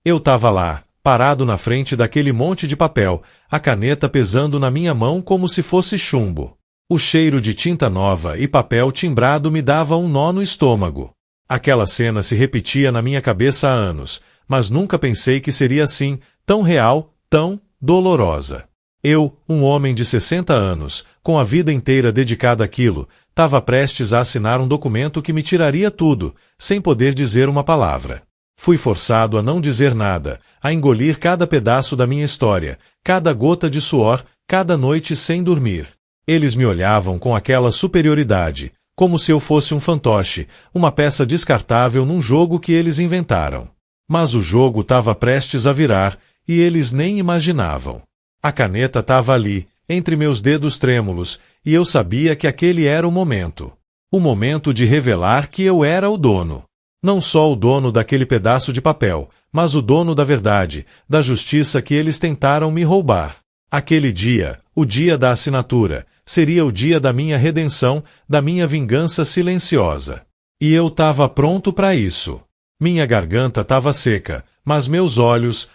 Eu tava lá, parado na frente daquele monte de papel, a caneta pesando na minha mão como se fosse chumbo. O cheiro de tinta nova e papel timbrado me dava um nó no estômago. Aquela cena se repetia na minha cabeça há anos, mas nunca pensei que seria assim, tão real, tão dolorosa. Eu, um homem de 60 anos, com a vida inteira dedicada àquilo, estava prestes a assinar um documento que me tiraria tudo, sem poder dizer uma palavra. Fui forçado a não dizer nada, a engolir cada pedaço da minha história, cada gota de suor, cada noite sem dormir. Eles me olhavam com aquela superioridade, como se eu fosse um fantoche, uma peça descartável num jogo que eles inventaram. Mas o jogo estava prestes a virar, e eles nem imaginavam. A caneta estava ali, entre meus dedos trêmulos, e eu sabia que aquele era o momento. O momento de revelar que eu era o dono. Não só o dono daquele pedaço de papel, mas o dono da verdade, da justiça que eles tentaram me roubar. Aquele dia, o dia da assinatura, seria o dia da minha redenção, da minha vingança silenciosa. E eu estava pronto para isso. Minha garganta estava seca, mas meus olhos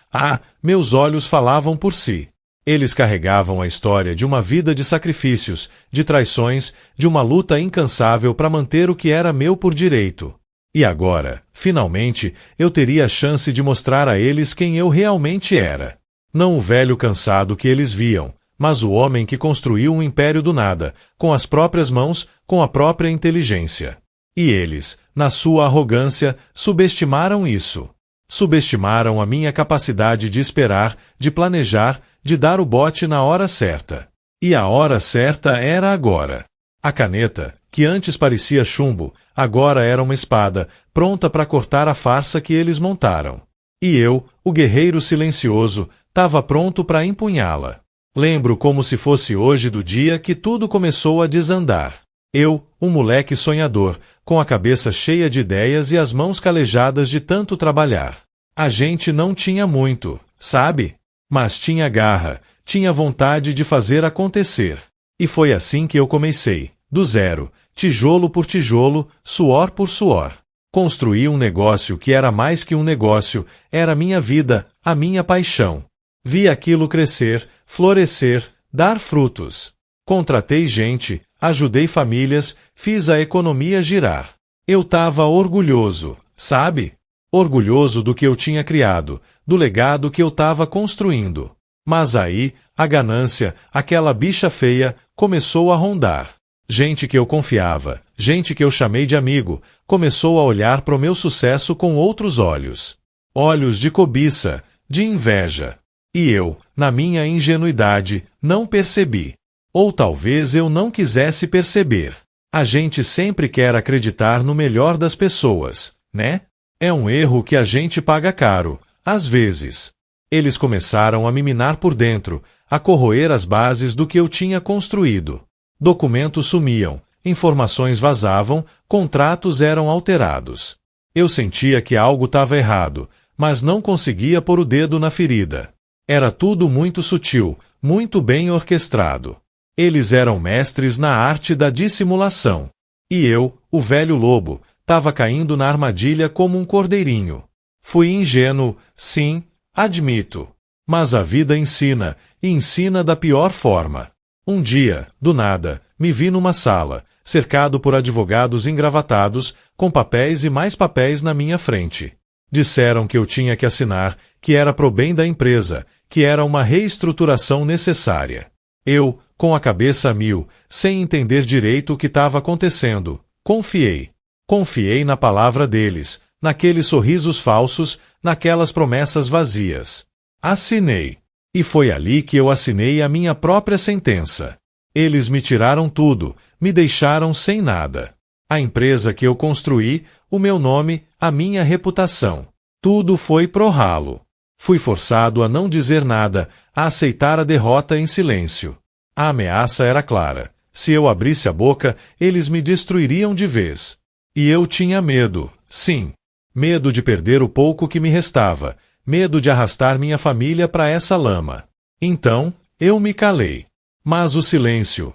falavam por si. Eles carregavam a história de uma vida de sacrifícios, de traições, de uma luta incansável para manter o que era meu por direito. E agora, finalmente, eu teria a chance de mostrar a eles quem eu realmente era. Não o velho cansado que eles viam, mas o homem que construiu um império do nada, com as próprias mãos, com a própria inteligência. E eles, na sua arrogância, subestimaram isso. Subestimaram a minha capacidade de esperar, de planejar, de dar o bote na hora certa. E a hora certa era agora. A caneta, que antes parecia chumbo, agora era uma espada, pronta para cortar a farsa que eles montaram. E eu, o guerreiro silencioso, estava pronto para empunhá-la. Lembro como se fosse hoje do dia que tudo começou a desandar. Eu, um moleque sonhador, com a cabeça cheia de ideias e as mãos calejadas de tanto trabalhar. A gente não tinha muito, sabe? Mas tinha garra, tinha vontade de fazer acontecer. E foi assim que eu comecei, do zero, tijolo por tijolo, suor por suor. Construí um negócio que era mais que um negócio, era minha vida, a minha paixão. Vi aquilo crescer, florescer, dar frutos. Contratei gente, ajudei famílias, fiz a economia girar. Eu estava orgulhoso, sabe? Orgulhoso do que eu tinha criado, do legado que eu estava construindo. Mas aí, a ganância, aquela bicha feia, começou a rondar. Gente que eu confiava, gente que eu chamei de amigo, começou a olhar para o meu sucesso com outros olhos. Olhos de cobiça, de inveja. E eu, na minha ingenuidade, não percebi. Ou talvez eu não quisesse perceber. A gente sempre quer acreditar no melhor das pessoas, né? É um erro que a gente paga caro, às vezes. Eles começaram a me minar por dentro, a corroer as bases do que eu tinha construído. Documentos sumiam, informações vazavam, contratos eram alterados. Eu sentia que algo estava errado, mas não conseguia pôr o dedo na ferida. Era tudo muito sutil, muito bem orquestrado. Eles eram mestres na arte da dissimulação. E eu, o velho lobo, estava caindo na armadilha como um cordeirinho. Fui ingênuo, sim, admito. Mas a vida ensina, e ensina da pior forma. Um dia, do nada, me vi numa sala, cercado por advogados engravatados, com papéis e mais papéis na minha frente. Disseram que eu tinha que assinar, que era pro bem da empresa, que era uma reestruturação necessária. Eu, com a cabeça a mil, sem entender direito o que estava acontecendo, confiei. Confiei na palavra deles, naqueles sorrisos falsos, naquelas promessas vazias. Assinei. E foi ali que eu assinei a minha própria sentença. Eles me tiraram tudo, me deixaram sem nada. A empresa que eu construí, o meu nome, a minha reputação. Tudo foi pro ralo. Fui forçado a não dizer nada, a aceitar a derrota em silêncio. A ameaça era clara. Se eu abrisse a boca, eles me destruiriam de vez. E eu tinha medo, sim. Medo de perder o pouco que me restava, medo de arrastar minha família para essa lama. Então, eu me calei. Mas o silêncio,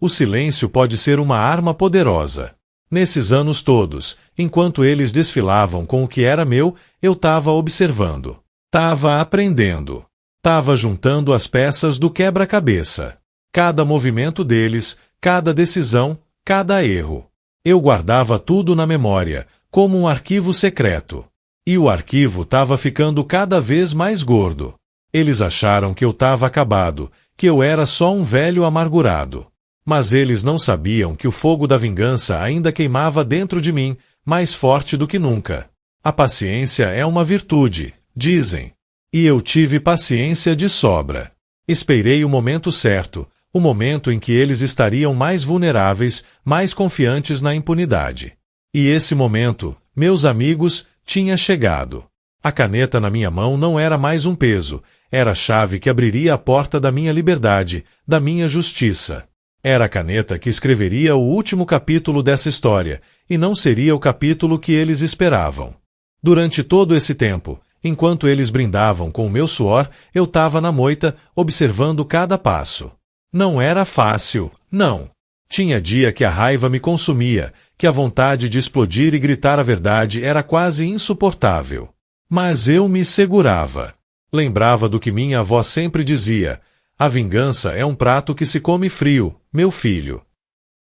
o silêncio pode ser uma arma poderosa. Nesses anos todos, enquanto eles desfilavam com o que era meu, eu tava observando. Tava aprendendo. Tava juntando as peças do quebra-cabeça. Cada movimento deles, cada decisão, cada erro. Eu guardava tudo na memória, como um arquivo secreto. E o arquivo tava ficando cada vez mais gordo. Eles acharam que eu tava acabado, que eu era só um velho amargurado. Mas eles não sabiam que o fogo da vingança ainda queimava dentro de mim, mais forte do que nunca. A paciência é uma virtude, dizem. E eu tive paciência de sobra. Esperei o momento certo, o momento em que eles estariam mais vulneráveis, mais confiantes na impunidade. E esse momento, meus amigos, tinha chegado. A caneta na minha mão não era mais um peso, era a chave que abriria a porta da minha liberdade, da minha justiça. Era a caneta que escreveria o último capítulo dessa história, e não seria o capítulo que eles esperavam. Durante todo esse tempo, enquanto eles brindavam com o meu suor, eu tava na moita, observando cada passo. Não era fácil, não. Tinha dia que a raiva me consumia, que a vontade de explodir e gritar a verdade era quase insuportável. Mas eu me segurava. Lembrava do que minha avó sempre dizia: a vingança é um prato que se come frio, meu filho.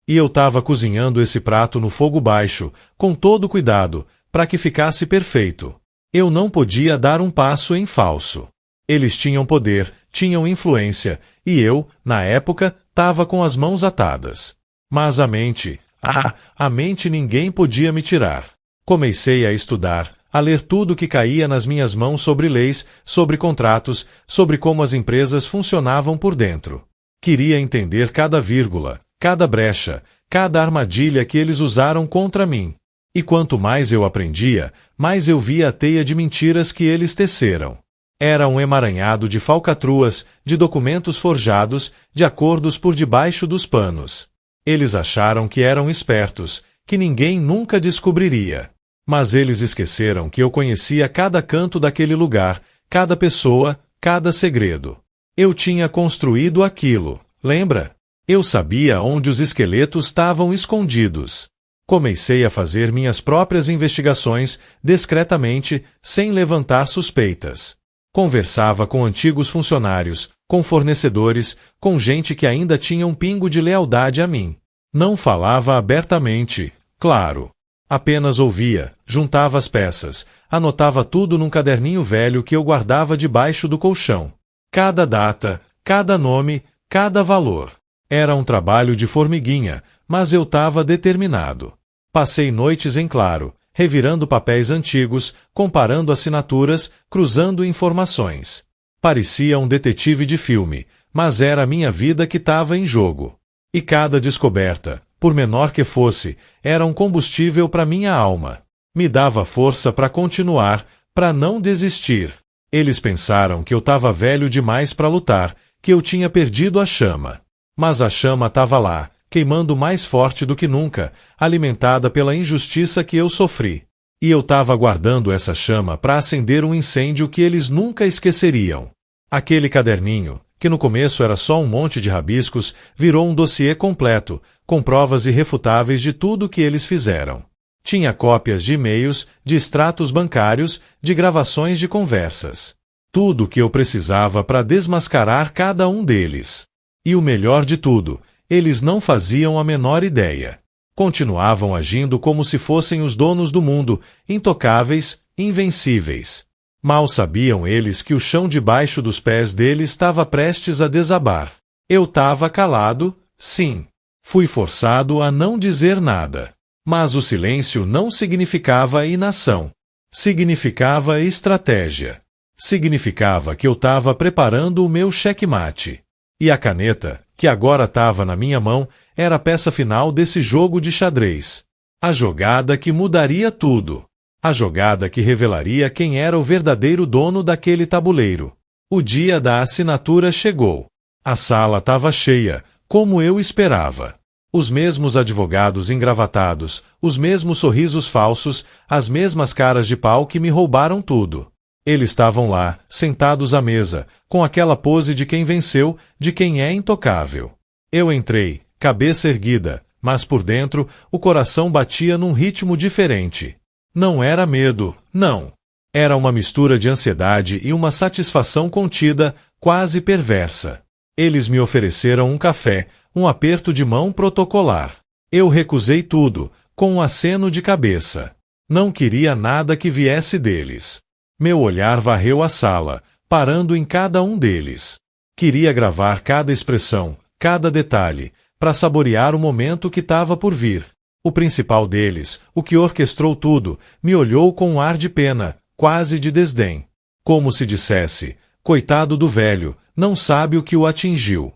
E eu tava cozinhando esse prato no fogo baixo, com todo cuidado, para que ficasse perfeito. Eu não podia dar um passo em falso. Eles tinham poder, tinham influência, e eu, na época, tava com as mãos atadas. Mas a mente ninguém podia me tirar. Comecei a estudar, a ler tudo que caía nas minhas mãos sobre leis, sobre contratos, sobre como as empresas funcionavam por dentro. Queria entender cada vírgula, cada brecha, cada armadilha que eles usaram contra mim. E quanto mais eu aprendia, mais eu via a teia de mentiras que eles teceram. Era um emaranhado de falcatruas, de documentos forjados, de acordos por debaixo dos panos. Eles acharam que eram espertos, que ninguém nunca descobriria. Mas eles esqueceram que eu conhecia cada canto daquele lugar, cada pessoa, cada segredo. Eu tinha construído aquilo, lembra? Eu sabia onde os esqueletos estavam escondidos. Comecei a fazer minhas próprias investigações, discretamente, sem levantar suspeitas. Conversava com antigos funcionários, com fornecedores, com gente que ainda tinha um pingo de lealdade a mim. Não falava abertamente, claro. Apenas ouvia, juntava as peças, anotava tudo num caderninho velho que eu guardava debaixo do colchão. Cada data, cada nome, cada valor. Era um trabalho de formiguinha, mas eu estava determinado. Passei noites em claro, revirando papéis antigos, comparando assinaturas, cruzando informações. Parecia um detetive de filme, mas era a minha vida que estava em jogo. E cada descoberta, por menor que fosse, era um combustível para minha alma. Me dava força para continuar, para não desistir. Eles pensaram que eu estava velho demais para lutar, que eu tinha perdido a chama. Mas a chama estava lá, queimando mais forte do que nunca, alimentada pela injustiça que eu sofri. E eu estava guardando essa chama para acender um incêndio que eles nunca esqueceriam. Aquele caderninho, que no começo era só um monte de rabiscos, virou um dossiê completo, com provas irrefutáveis de tudo que eles fizeram. Tinha cópias de e-mails, de extratos bancários, de gravações de conversas. Tudo o que eu precisava para desmascarar cada um deles. E o melhor de tudo, eles não faziam a menor ideia. Continuavam agindo como se fossem os donos do mundo, intocáveis, invencíveis. Mal sabiam eles que o chão debaixo dos pés deles estava prestes a desabar. Eu estava calado, sim. Fui forçado a não dizer nada. Mas o silêncio não significava inação. Significava estratégia. Significava que eu estava preparando o meu checkmate. E a caneta, que agora estava na minha mão, era a peça final desse jogo de xadrez. A jogada que mudaria tudo. A jogada que revelaria quem era o verdadeiro dono daquele tabuleiro. O dia da assinatura chegou. A sala estava cheia, como eu esperava. Os mesmos advogados engravatados, os mesmos sorrisos falsos, as mesmas caras de pau que me roubaram tudo. Eles estavam lá, sentados à mesa, com aquela pose de quem venceu, de quem é intocável. Eu entrei, cabeça erguida, mas por dentro o coração batia num ritmo diferente. Não era medo, não. Era uma mistura de ansiedade e uma satisfação contida, quase perversa. Eles me ofereceram um café, um aperto de mão protocolar. Eu recusei tudo, com um aceno de cabeça. Não queria nada que viesse deles. Meu olhar varreu a sala, parando em cada um deles. Queria gravar cada expressão, cada detalhe, para saborear o momento que estava por vir. O principal deles, o que orquestrou tudo, me olhou com um ar de pena, quase de desdém. Como se dissesse, coitado do velho, não sabe o que o atingiu.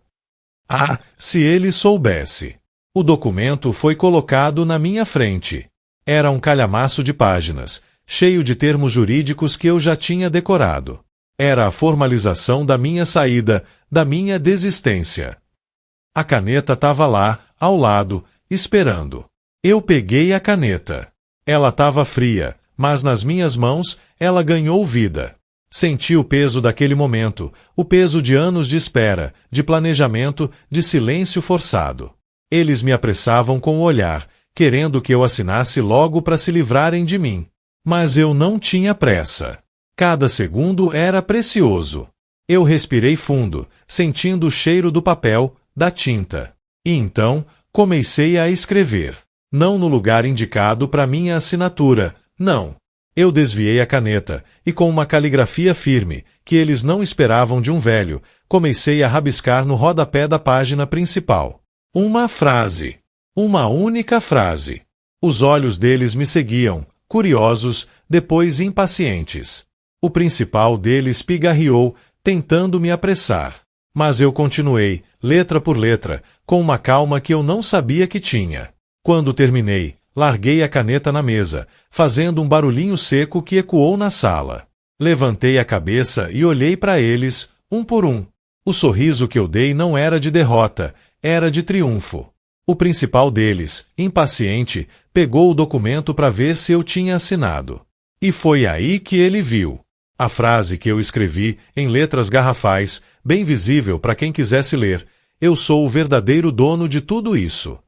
Ah, se ele soubesse! O documento foi colocado na minha frente. Era um calhamaço de páginas, cheio de termos jurídicos que eu já tinha decorado. Era a formalização da minha saída, da minha desistência. A caneta estava lá, ao lado, esperando. Eu peguei a caneta. Ela estava fria, mas nas minhas mãos ela ganhou vida. Senti o peso daquele momento, o peso de anos de espera, de planejamento, de silêncio forçado. Eles me apressavam com o olhar, querendo que eu assinasse logo para se livrarem de mim. Mas eu não tinha pressa. Cada segundo era precioso. Eu respirei fundo, sentindo o cheiro do papel, da tinta. E então, comecei a escrever. Não no lugar indicado para minha assinatura, não. Eu desviei a caneta, e com uma caligrafia firme, que eles não esperavam de um velho, comecei a rabiscar no rodapé da página principal. Uma frase. Uma única frase. Os olhos deles me seguiam, curiosos, depois impacientes. O principal deles pigarreou, tentando me apressar. Mas eu continuei, letra por letra, com uma calma que eu não sabia que tinha. Quando terminei, larguei a caneta na mesa, fazendo um barulhinho seco que ecoou na sala. Levantei a cabeça e olhei para eles, um por um. O sorriso que eu dei não era de derrota, era de triunfo. O principal deles, impaciente, pegou o documento para ver se eu tinha assinado. E foi aí que ele viu. A frase que eu escrevi, em letras garrafais, bem visível para quem quisesse ler: eu sou o verdadeiro dono de tudo isso.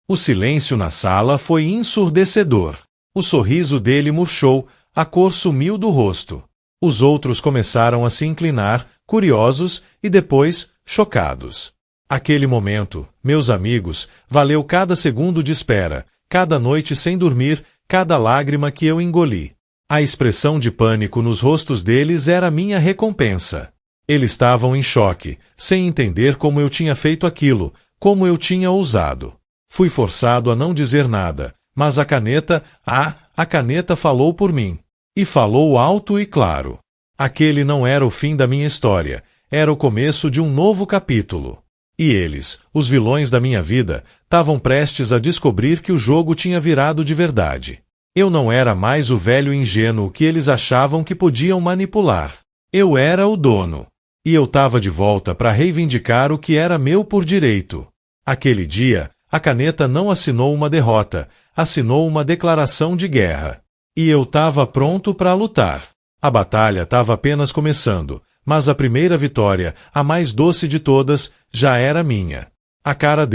O silêncio na sala foi ensurdecedor. O sorriso dele murchou, a cor sumiu do rosto. Os outros começaram a se inclinar, curiosos e depois chocados. Aquele momento, meus amigos, valeu cada segundo de espera, cada noite sem dormir, cada lágrima que eu engoli. A expressão de pânico nos rostos deles era minha recompensa. Eles estavam em choque, sem entender como eu tinha feito aquilo, como eu tinha ousado. Fui forçado a não dizer nada, mas a caneta falou por mim. E falou alto e claro. Aquele não era o fim da minha história, era o começo de um novo capítulo. E eles, os vilões da minha vida, estavam prestes a descobrir que o jogo tinha virado de verdade. Eu não era mais o velho ingênuo que eles achavam que podiam manipular. Eu era o dono. E eu estava de volta para reivindicar o que era meu por direito. Aquele dia, a caneta não assinou uma derrota, assinou uma declaração de guerra. E eu estava pronto para lutar. A batalha estava apenas começando, mas a primeira vitória, a mais doce de todas, já era minha. A cara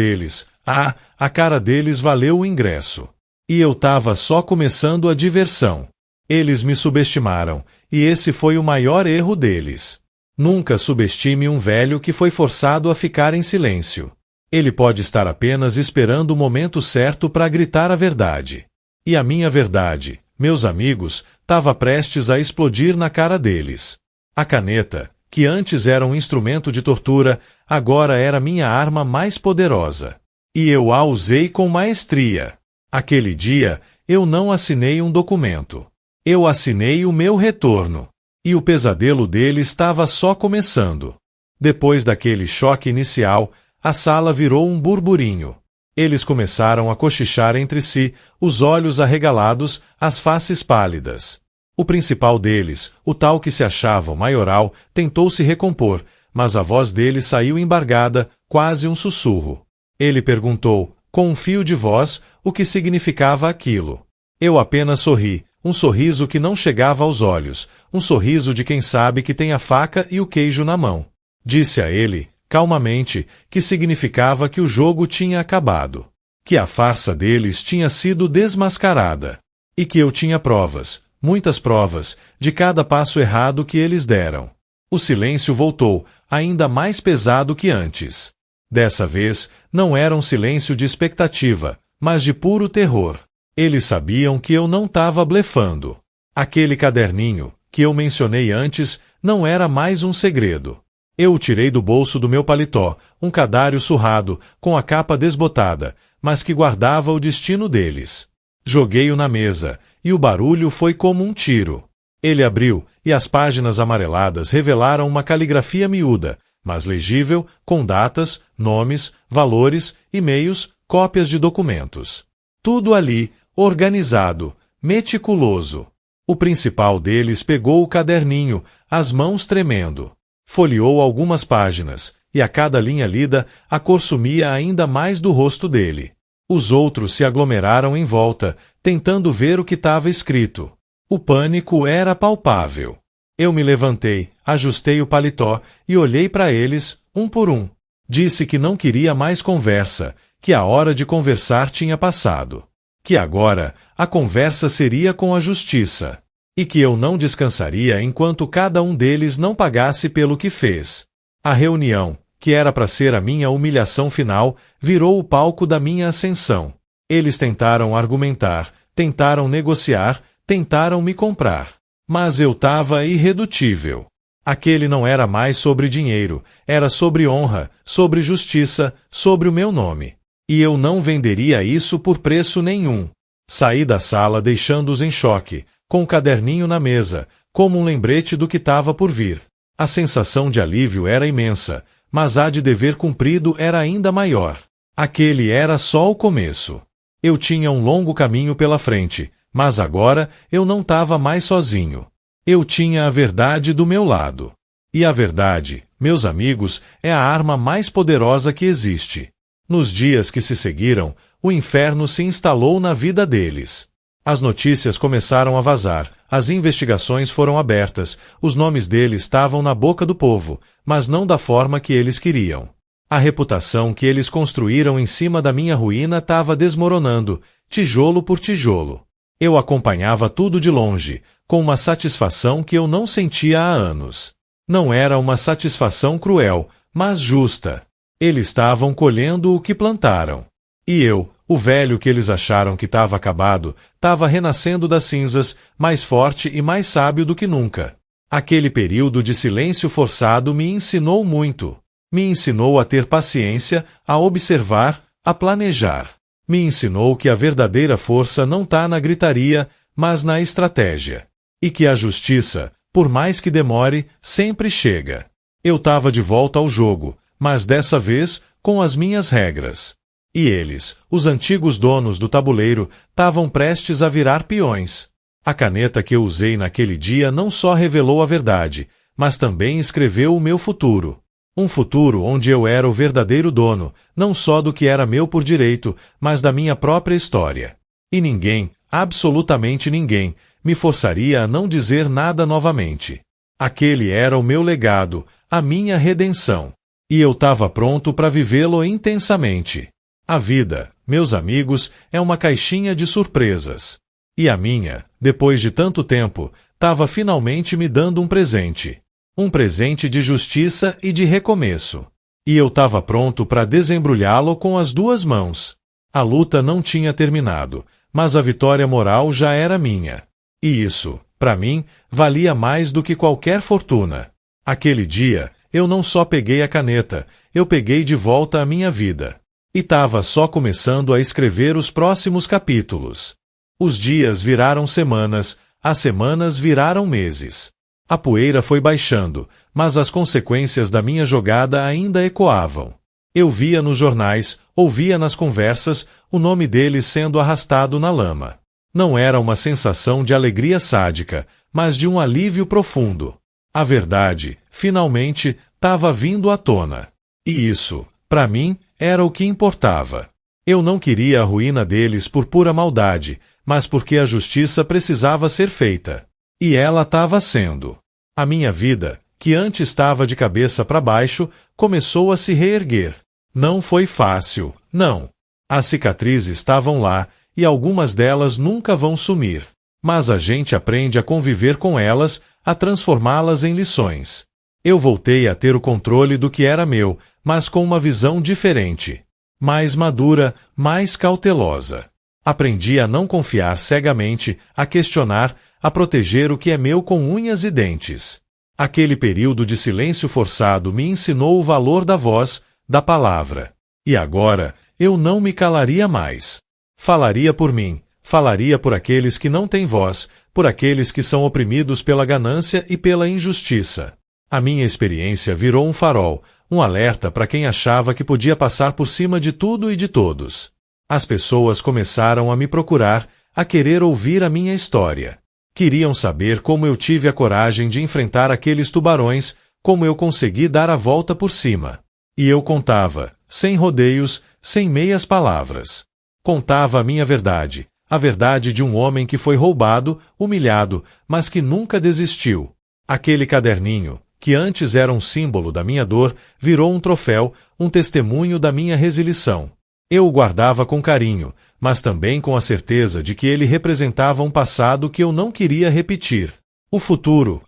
deles valeu o ingresso. E eu estava só começando a diversão. Eles me subestimaram, e esse foi o maior erro deles. Nunca subestime um velho que foi forçado a ficar em silêncio. Ele pode estar apenas esperando o momento certo para gritar a verdade. E a minha verdade, meus amigos, estava prestes a explodir na cara deles. A caneta, que antes era um instrumento de tortura, agora era minha arma mais poderosa. E eu a usei com maestria. Aquele dia, eu não assinei um documento. Eu assinei o meu retorno. E o pesadelo dele estava só começando. Depois daquele choque inicial, a sala virou um burburinho. Eles começaram a cochichar entre si, os olhos arregalados, as faces pálidas. O principal deles, o tal que se achava o maioral, tentou se recompor, mas a voz dele saiu embargada, quase um sussurro. Ele perguntou, com um fio de voz, o que significava aquilo. Eu apenas sorri, um sorriso que não chegava aos olhos, um sorriso de quem sabe que tem a faca e o queijo na mão. Disse a ele, calmamente, que significava que o jogo tinha acabado. que a farsa deles tinha sido desmascarada, e que eu tinha provas, muitas provas, de cada passo errado que eles deram. O silêncio voltou, ainda mais pesado que antes. Dessa vez, não era um silêncio de expectativa, mas de puro terror. Eles sabiam que eu não estava blefando. Aquele caderninho, que eu mencionei antes, não era mais um segredo. Eu o tirei do bolso do meu paletó, um cadário surrado, com a capa desbotada, mas que guardava o destino deles. Joguei-o na mesa, e o barulho foi como um tiro. Ele abriu, e as páginas amareladas revelaram uma caligrafia miúda, mas legível, com datas, nomes, valores, e-mails, cópias de documentos. Tudo ali, organizado, meticuloso. O principal deles pegou o caderninho, as mãos tremendo. Folheou algumas páginas, e a cada linha lida, a cor sumia ainda mais do rosto dele. Os outros se aglomeraram em volta, tentando ver o que estava escrito. O pânico era palpável. Eu me levantei, ajustei o paletó e olhei para eles, um por um. Disse que não queria mais conversa, que a hora de conversar tinha passado. Que agora a conversa seria com a justiça. E que eu não descansaria enquanto cada um deles não pagasse pelo que fez. A reunião, que era para ser a minha humilhação final, virou o palco da minha ascensão. Eles tentaram argumentar, tentaram negociar, tentaram me comprar. Mas eu estava irredutível. Aquele não era mais sobre dinheiro, era sobre honra, sobre justiça, sobre o meu nome. E eu não venderia isso por preço nenhum. Saí da sala deixando-os em choque, com o caderninho na mesa, como um lembrete do que estava por vir. A sensação de alívio era imensa, mas a de dever cumprido era ainda maior. Aquele era só o começo. Eu tinha um longo caminho pela frente, mas agora eu não estava mais sozinho. Eu tinha a verdade do meu lado. E a verdade, meus amigos, é a arma mais poderosa que existe. Nos dias que se seguiram, o inferno se instalou na vida deles. As notícias começaram a vazar, as investigações foram abertas, os nomes deles estavam na boca do povo, mas não da forma que eles queriam. A reputação que eles construíram em cima da minha ruína estava desmoronando, tijolo por tijolo. Eu acompanhava tudo de longe, com uma satisfação que eu não sentia há anos. Não era uma satisfação cruel, mas justa. Eles estavam colhendo o que plantaram. E eu, o velho que eles acharam que estava acabado, estava renascendo das cinzas, mais forte e mais sábio do que nunca. Aquele período de silêncio forçado me ensinou muito. Me ensinou a ter paciência, a observar, a planejar. Me ensinou que a verdadeira força não está na gritaria, mas na estratégia. E que a justiça, por mais que demore, sempre chega. Eu estava de volta ao jogo, mas dessa vez com as minhas regras. E eles, os antigos donos do tabuleiro, estavam prestes a virar peões. A caneta que eu usei naquele dia não só revelou a verdade, mas também escreveu o meu futuro. Um futuro onde eu era o verdadeiro dono, não só do que era meu por direito, mas da minha própria história. E ninguém, absolutamente ninguém, me forçaria a não dizer nada novamente. Aquele era o meu legado, a minha redenção. E eu estava pronto para vivê-lo intensamente. A vida, meus amigos, é uma caixinha de surpresas. E a minha, depois de tanto tempo, estava finalmente me dando um presente. Um presente de justiça e de recomeço. E eu estava pronto para desembrulhá-lo com as duas mãos. A luta não tinha terminado, mas a vitória moral já era minha. E isso, para mim, valia mais do que qualquer fortuna. Aquele dia, eu não só peguei a caneta, eu peguei de volta a minha vida. E estava só começando a escrever os próximos capítulos. Os dias viraram semanas, as semanas viraram meses. A poeira foi baixando, mas as consequências da minha jogada ainda ecoavam. Eu via nos jornais, ouvia nas conversas, o nome dele sendo arrastado na lama. Não era uma sensação de alegria sádica, mas de um alívio profundo. A verdade, finalmente, estava vindo à tona. E isso, para mim, era o que importava. Eu não queria a ruína deles por pura maldade, mas porque a justiça precisava ser feita. E ela estava sendo. A minha vida, que antes estava de cabeça para baixo, começou a se reerguer. Não foi fácil, não. As cicatrizes estavam lá, e algumas delas nunca vão sumir. Mas a gente aprende a conviver com elas, a transformá-las em lições. Eu voltei a ter o controle do que era meu, mas com uma visão diferente. Mais madura, mais cautelosa. Aprendi a não confiar cegamente, a questionar, a proteger o que é meu com unhas e dentes. Aquele período de silêncio forçado me ensinou o valor da voz, da palavra. E agora, eu não me calaria mais. Falaria por mim, falaria por aqueles que não têm voz, por aqueles que são oprimidos pela ganância e pela injustiça. A minha experiência virou um farol, um alerta para quem achava que podia passar por cima de tudo e de todos. As pessoas começaram a me procurar, a querer ouvir a minha história. Queriam saber como eu tive a coragem de enfrentar aqueles tubarões, como eu consegui dar a volta por cima. E eu contava, sem rodeios, sem meias palavras. Contava a minha verdade, a verdade de um homem que foi roubado, humilhado, mas que nunca desistiu. Aquele caderninho, que antes era um símbolo da minha dor, virou um troféu, um testemunho da minha resilição. Eu o guardava com carinho, mas também com a certeza de que ele representava um passado que eu não queria repetir. O futuro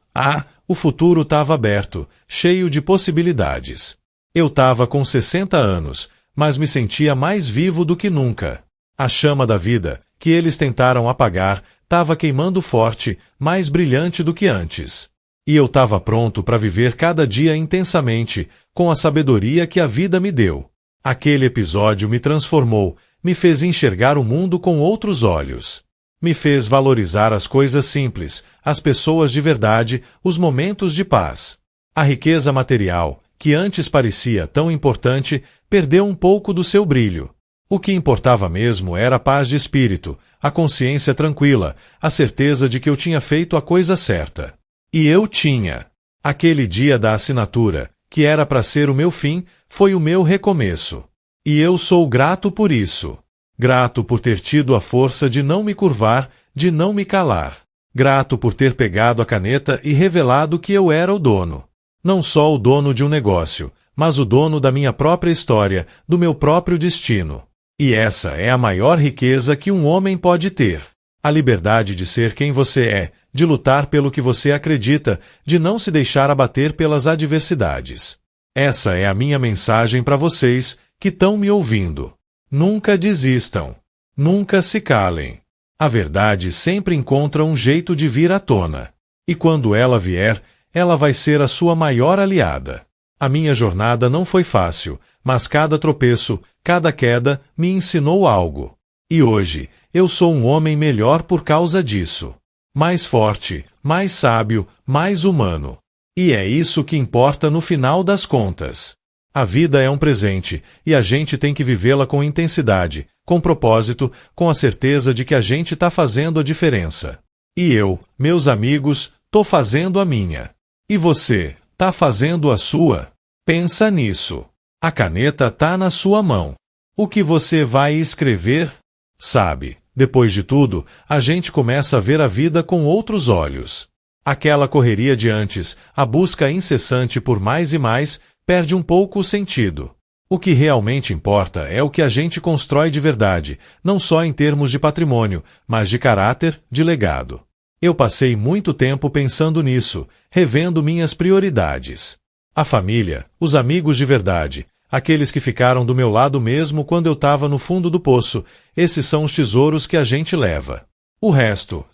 estava aberto, cheio de possibilidades. Eu estava com 60 anos, mas me sentia mais vivo do que nunca. A chama da vida, que eles tentaram apagar, estava queimando forte, mais brilhante do que antes. E eu estava pronto para viver cada dia intensamente, com a sabedoria que a vida me deu. Aquele episódio me transformou, me fez enxergar o mundo com outros olhos. Me fez valorizar as coisas simples, as pessoas de verdade, os momentos de paz. A riqueza material, que antes parecia tão importante, perdeu um pouco do seu brilho. O que importava mesmo era a paz de espírito, a consciência tranquila, a certeza de que eu tinha feito a coisa certa. E eu tinha. Aquele dia da assinatura, que era para ser o meu fim, foi o meu recomeço. E eu sou grato por isso. Grato por ter tido a força de não me curvar, de não me calar. Grato por ter pegado a caneta e revelado que eu era o dono. Não só o dono de um negócio, mas o dono da minha própria história, do meu próprio destino. E essa é a maior riqueza que um homem pode ter. A liberdade de ser quem você é, de lutar pelo que você acredita, de não se deixar abater pelas adversidades. Essa é a minha mensagem para vocês que estão me ouvindo. Nunca desistam. Nunca se calem. A verdade sempre encontra um jeito de vir à tona. E quando ela vier, ela vai ser a sua maior aliada. A minha jornada não foi fácil, mas cada tropeço, cada queda, me ensinou algo. E hoje, eu sou um homem melhor por causa disso. Mais forte, mais sábio, mais humano. E é isso que importa no final das contas. A vida é um presente, e a gente tem que vivê-la com intensidade, com propósito, com a certeza de que a gente está fazendo a diferença. E eu, meus amigos, tô fazendo a minha. E você, tá fazendo a sua? Pensa nisso. A caneta tá na sua mão. O que você vai escrever? Sabe, depois de tudo, a gente começa a ver a vida com outros olhos. Aquela correria de antes, a busca incessante por mais e mais, perde um pouco o sentido. O que realmente importa é o que a gente constrói de verdade, não só em termos de patrimônio, mas de caráter, de legado. Eu passei muito tempo pensando nisso, revendo minhas prioridades. A família, os amigos de verdade, aqueles que ficaram do meu lado mesmo quando eu estava no fundo do poço, esses são os tesouros que a gente leva. O resto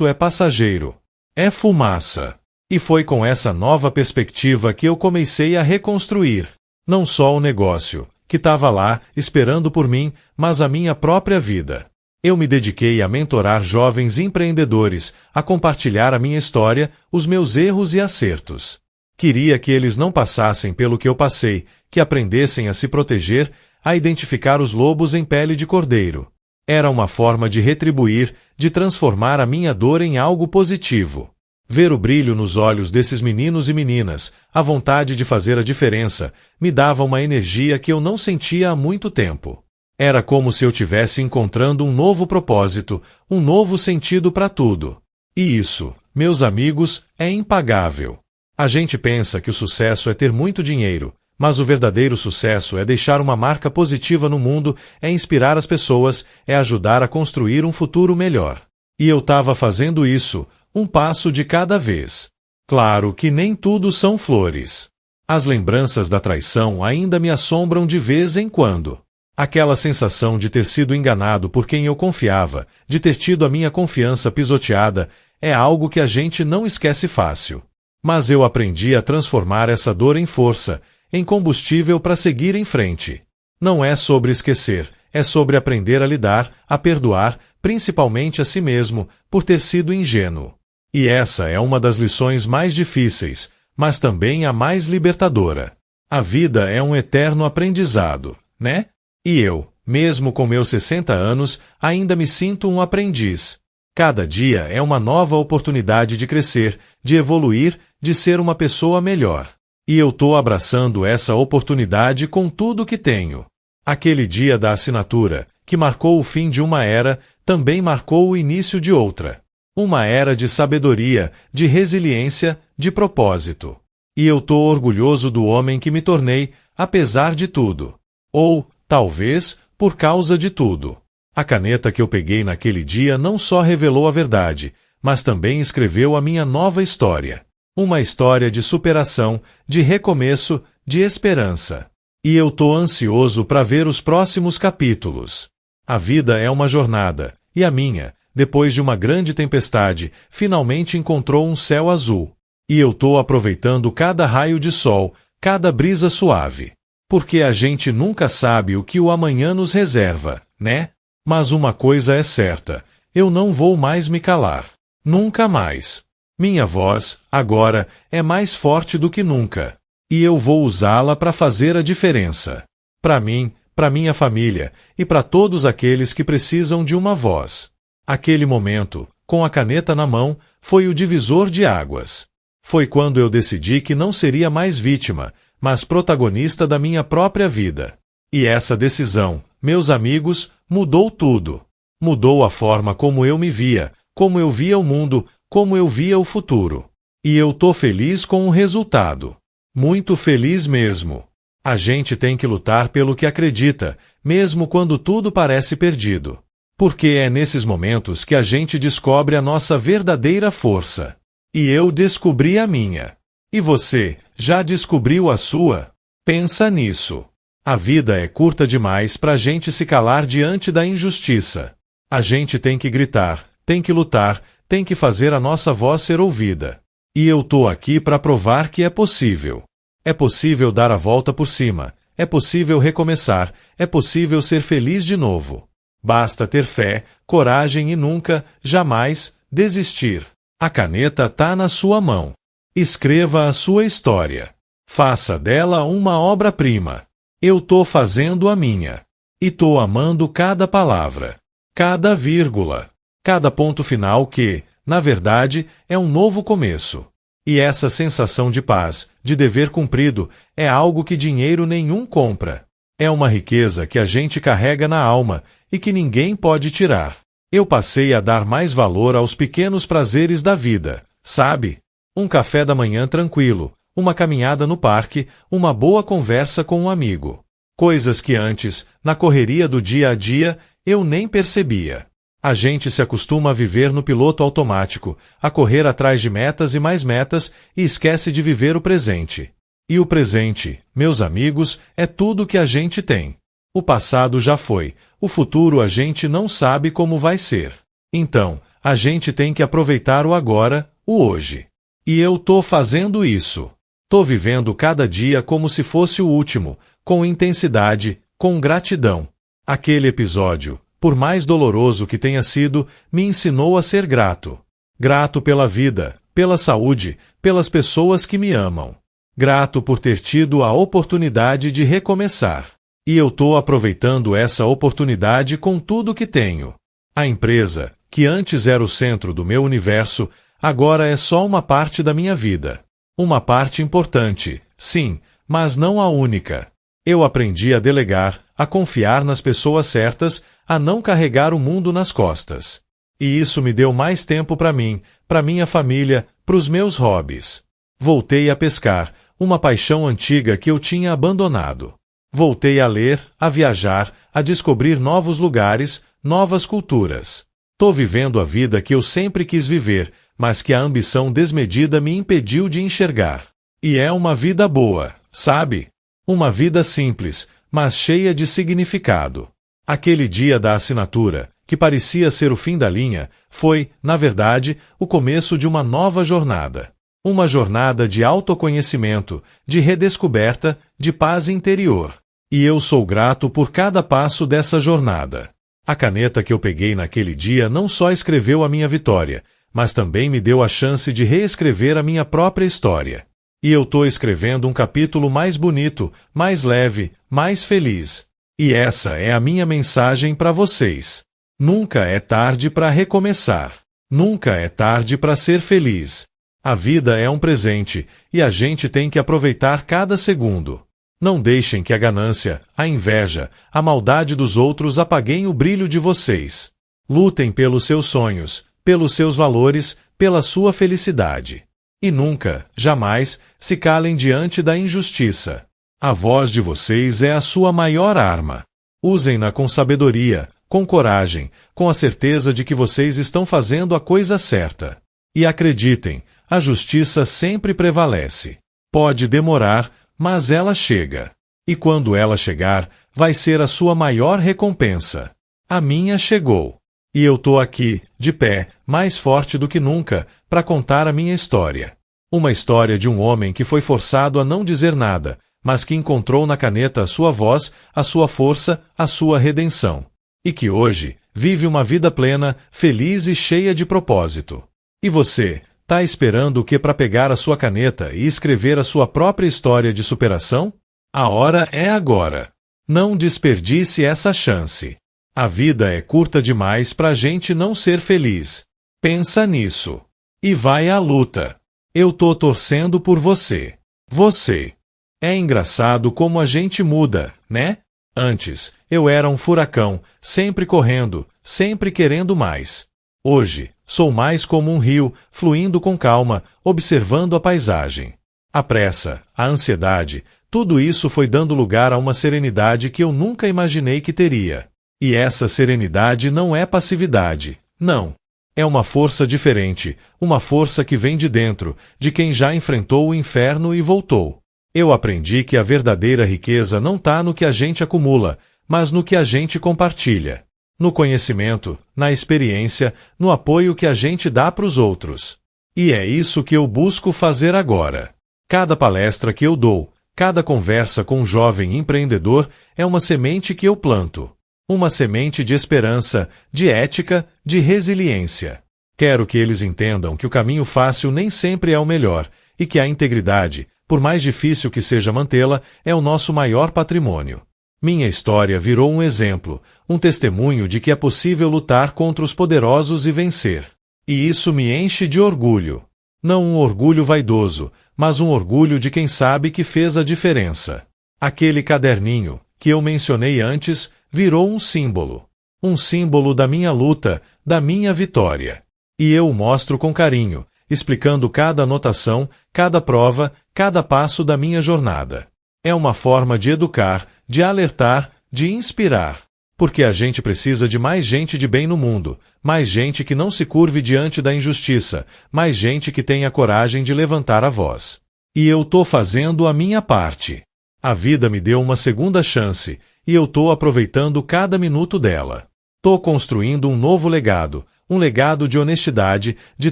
é passageiro. É fumaça. E foi com essa nova perspectiva que eu comecei a reconstruir, não só o negócio, que estava lá, esperando por mim, mas a minha própria vida. Eu me dediquei a mentorar jovens empreendedores, a compartilhar a minha história, os meus erros e acertos. Queria que eles não passassem pelo que eu passei, que aprendessem a se proteger, a identificar os lobos em pele de cordeiro. Era uma forma de retribuir, de transformar a minha dor em algo positivo. Ver o brilho nos olhos desses meninos e meninas, a vontade de fazer a diferença, me dava uma energia que eu não sentia há muito tempo. Era como se eu tivesse encontrando um novo propósito, um novo sentido para tudo. E isso, meus amigos, é impagável. A gente pensa que o sucesso é ter muito dinheiro, Mas o verdadeiro sucesso é deixar uma marca positiva no mundo, é inspirar as pessoas, é ajudar a construir um futuro melhor. E eu estava fazendo isso, um passo de cada vez. Claro que nem tudo são flores. As lembranças da traição ainda me assombram de vez em quando. Aquela sensação de ter sido enganado por quem eu confiava, de ter tido a minha confiança pisoteada, é algo que a gente não esquece fácil. Mas eu aprendi a transformar essa dor em força, em combustível para seguir em frente. Não é sobre esquecer, é sobre aprender a lidar, a perdoar, principalmente a si mesmo, por ter sido ingênuo. E essa é uma das lições mais difíceis, mas também a mais libertadora. A vida é um eterno aprendizado, né? E eu, mesmo com meus 60 anos, ainda me sinto um aprendiz. Cada dia é uma nova oportunidade de crescer, de evoluir, de ser uma pessoa melhor. E eu tô abraçando essa oportunidade com tudo que tenho. Aquele dia da assinatura, que marcou o fim de uma era, também marcou o início de outra. Uma era de sabedoria, de resiliência, de propósito. E eu tô orgulhoso do homem que me tornei, apesar de tudo. Ou, talvez, por causa de tudo. A caneta que eu peguei naquele dia não só revelou a verdade, mas também escreveu a minha nova história. Uma história de superação, de recomeço, de esperança. E eu tô ansioso para ver os próximos capítulos. A vida é uma jornada, e a minha, depois de uma grande tempestade, finalmente encontrou um céu azul. E eu tô aproveitando cada raio de sol, cada brisa suave. Porque a gente nunca sabe o que o amanhã nos reserva, né? Mas uma coisa é certa, eu não vou mais me calar. Nunca mais. Minha voz, agora, é mais forte do que nunca. E eu vou usá-la para fazer a diferença. Para mim, para minha família e para todos aqueles que precisam de uma voz. Aquele momento, com a caneta na mão, foi o divisor de águas. Foi quando eu decidi que não seria mais vítima, mas protagonista da minha própria vida. E essa decisão, meus amigos, mudou tudo. Mudou a forma como eu me via, como eu via o mundo, como eu via o futuro. E eu tô feliz com o resultado. Muito feliz mesmo. A gente tem que lutar pelo que acredita, mesmo quando tudo parece perdido. Porque é nesses momentos que a gente descobre a nossa verdadeira força. E eu descobri a minha. E você, já descobriu a sua? Pensa nisso. A vida é curta demais para a gente se calar diante da injustiça. A gente tem que gritar, tem que lutar, tem que fazer a nossa voz ser ouvida. E eu tô aqui para provar que é possível. É possível dar a volta por cima, é possível recomeçar, é possível ser feliz de novo. Basta ter fé, coragem e nunca, jamais, desistir. A caneta tá na sua mão. Escreva a sua história. Faça dela uma obra-prima. Eu tô fazendo a minha. E tô amando cada palavra, cada vírgula, cada ponto final que, na verdade, é um novo começo. E essa sensação de paz, de dever cumprido, é algo que dinheiro nenhum compra. É uma riqueza que a gente carrega na alma e que ninguém pode tirar. Eu passei a dar mais valor aos pequenos prazeres da vida, sabe? Um café da manhã tranquilo, uma caminhada no parque, uma boa conversa com um amigo. Coisas que antes, na correria do dia a dia, eu nem percebia. A gente se acostuma a viver no piloto automático, a correr atrás de metas e mais metas e esquece de viver o presente. E o presente, meus amigos, é tudo que a gente tem. O passado já foi, o futuro a gente não sabe como vai ser. Então, a gente tem que aproveitar o agora, o hoje. E eu tô fazendo isso. Tô vivendo cada dia como se fosse o último, com intensidade, com gratidão. Aquele episódio, por mais doloroso que tenha sido, me ensinou a ser grato. Grato pela vida, pela saúde, pelas pessoas que me amam. Grato por ter tido a oportunidade de recomeçar. E eu tô aproveitando essa oportunidade com tudo que tenho. A empresa, que antes era o centro do meu universo, agora é só uma parte da minha vida. Uma parte importante, sim, mas não a única. Eu aprendi a delegar, a confiar nas pessoas certas, a não carregar o mundo nas costas. E isso me deu mais tempo para mim, para minha família, para os meus hobbies. Voltei a pescar, uma paixão antiga que eu tinha abandonado. Voltei a ler, a viajar, a descobrir novos lugares, novas culturas. Tô vivendo a vida que eu sempre quis viver, mas que a ambição desmedida me impediu de enxergar. E é uma vida boa, sabe? Uma vida simples, mas cheia de significado. Aquele dia da assinatura, que parecia ser o fim da linha, foi, na verdade, o começo de uma nova jornada. Uma jornada de autoconhecimento, de redescoberta, de paz interior. E eu sou grato por cada passo dessa jornada. A caneta que eu peguei naquele dia não só escreveu a minha vitória, mas também me deu a chance de reescrever a minha própria história. E eu tô escrevendo um capítulo mais bonito, mais leve, mais feliz. E essa é a minha mensagem para vocês. Nunca é tarde para recomeçar. Nunca é tarde para ser feliz. A vida é um presente, e a gente tem que aproveitar cada segundo. Não deixem que a ganância, a inveja, a maldade dos outros apaguem o brilho de vocês. Lutem pelos seus sonhos, pelos seus valores, pela sua felicidade. E nunca, jamais, se calem diante da injustiça. A voz de vocês é a sua maior arma. Usem-na com sabedoria, com coragem, com a certeza de que vocês estão fazendo a coisa certa. E acreditem, a justiça sempre prevalece. Pode demorar, mas ela chega. E quando ela chegar, vai ser a sua maior recompensa. A minha chegou. E eu tô aqui, de pé, mais forte do que nunca, para contar a minha história. Uma história de um homem que foi forçado a não dizer nada, mas que encontrou na caneta a sua voz, a sua força, a sua redenção. E que hoje vive uma vida plena, feliz e cheia de propósito. E você, tá esperando o que para pegar a sua caneta e escrever a sua própria história de superação? A hora é agora. Não desperdice essa chance. A vida é curta demais pra gente não ser feliz. Pensa nisso. E vai à luta. Eu tô torcendo por você. Você. É engraçado como a gente muda, né? Antes, eu era um furacão, sempre correndo, sempre querendo mais. Hoje, sou mais como um rio, fluindo com calma, observando a paisagem. A pressa, a ansiedade, tudo isso foi dando lugar a uma serenidade que eu nunca imaginei que teria. E essa serenidade não é passividade, não. É uma força diferente, uma força que vem de dentro, de quem já enfrentou o inferno e voltou. Eu aprendi que a verdadeira riqueza não está no que a gente acumula, mas no que a gente compartilha. No conhecimento, na experiência, no apoio que a gente dá para os outros. E é isso que eu busco fazer agora. Cada palestra que eu dou, cada conversa com um jovem empreendedor é uma semente que eu planto. Uma semente de esperança, de ética, de resiliência. Quero que eles entendam que o caminho fácil nem sempre é o melhor e que a integridade, por mais difícil que seja mantê-la, é o nosso maior patrimônio. Minha história virou um exemplo, um testemunho de que é possível lutar contra os poderosos e vencer. E isso me enche de orgulho. Não um orgulho vaidoso, mas um orgulho de quem sabe que fez a diferença. Aquele caderninho, que eu mencionei antes, virou um símbolo. Um símbolo da minha luta, da minha vitória. E eu o mostro com carinho, explicando cada anotação, cada prova, cada passo da minha jornada. É uma forma de educar, de alertar, de inspirar. Porque a gente precisa de mais gente de bem no mundo, mais gente que não se curve diante da injustiça, mais gente que tenha coragem de levantar a voz. E eu tô fazendo a minha parte. A vida me deu uma segunda chance, e eu tô aproveitando cada minuto dela. Tô construindo um novo legado, um legado de honestidade, de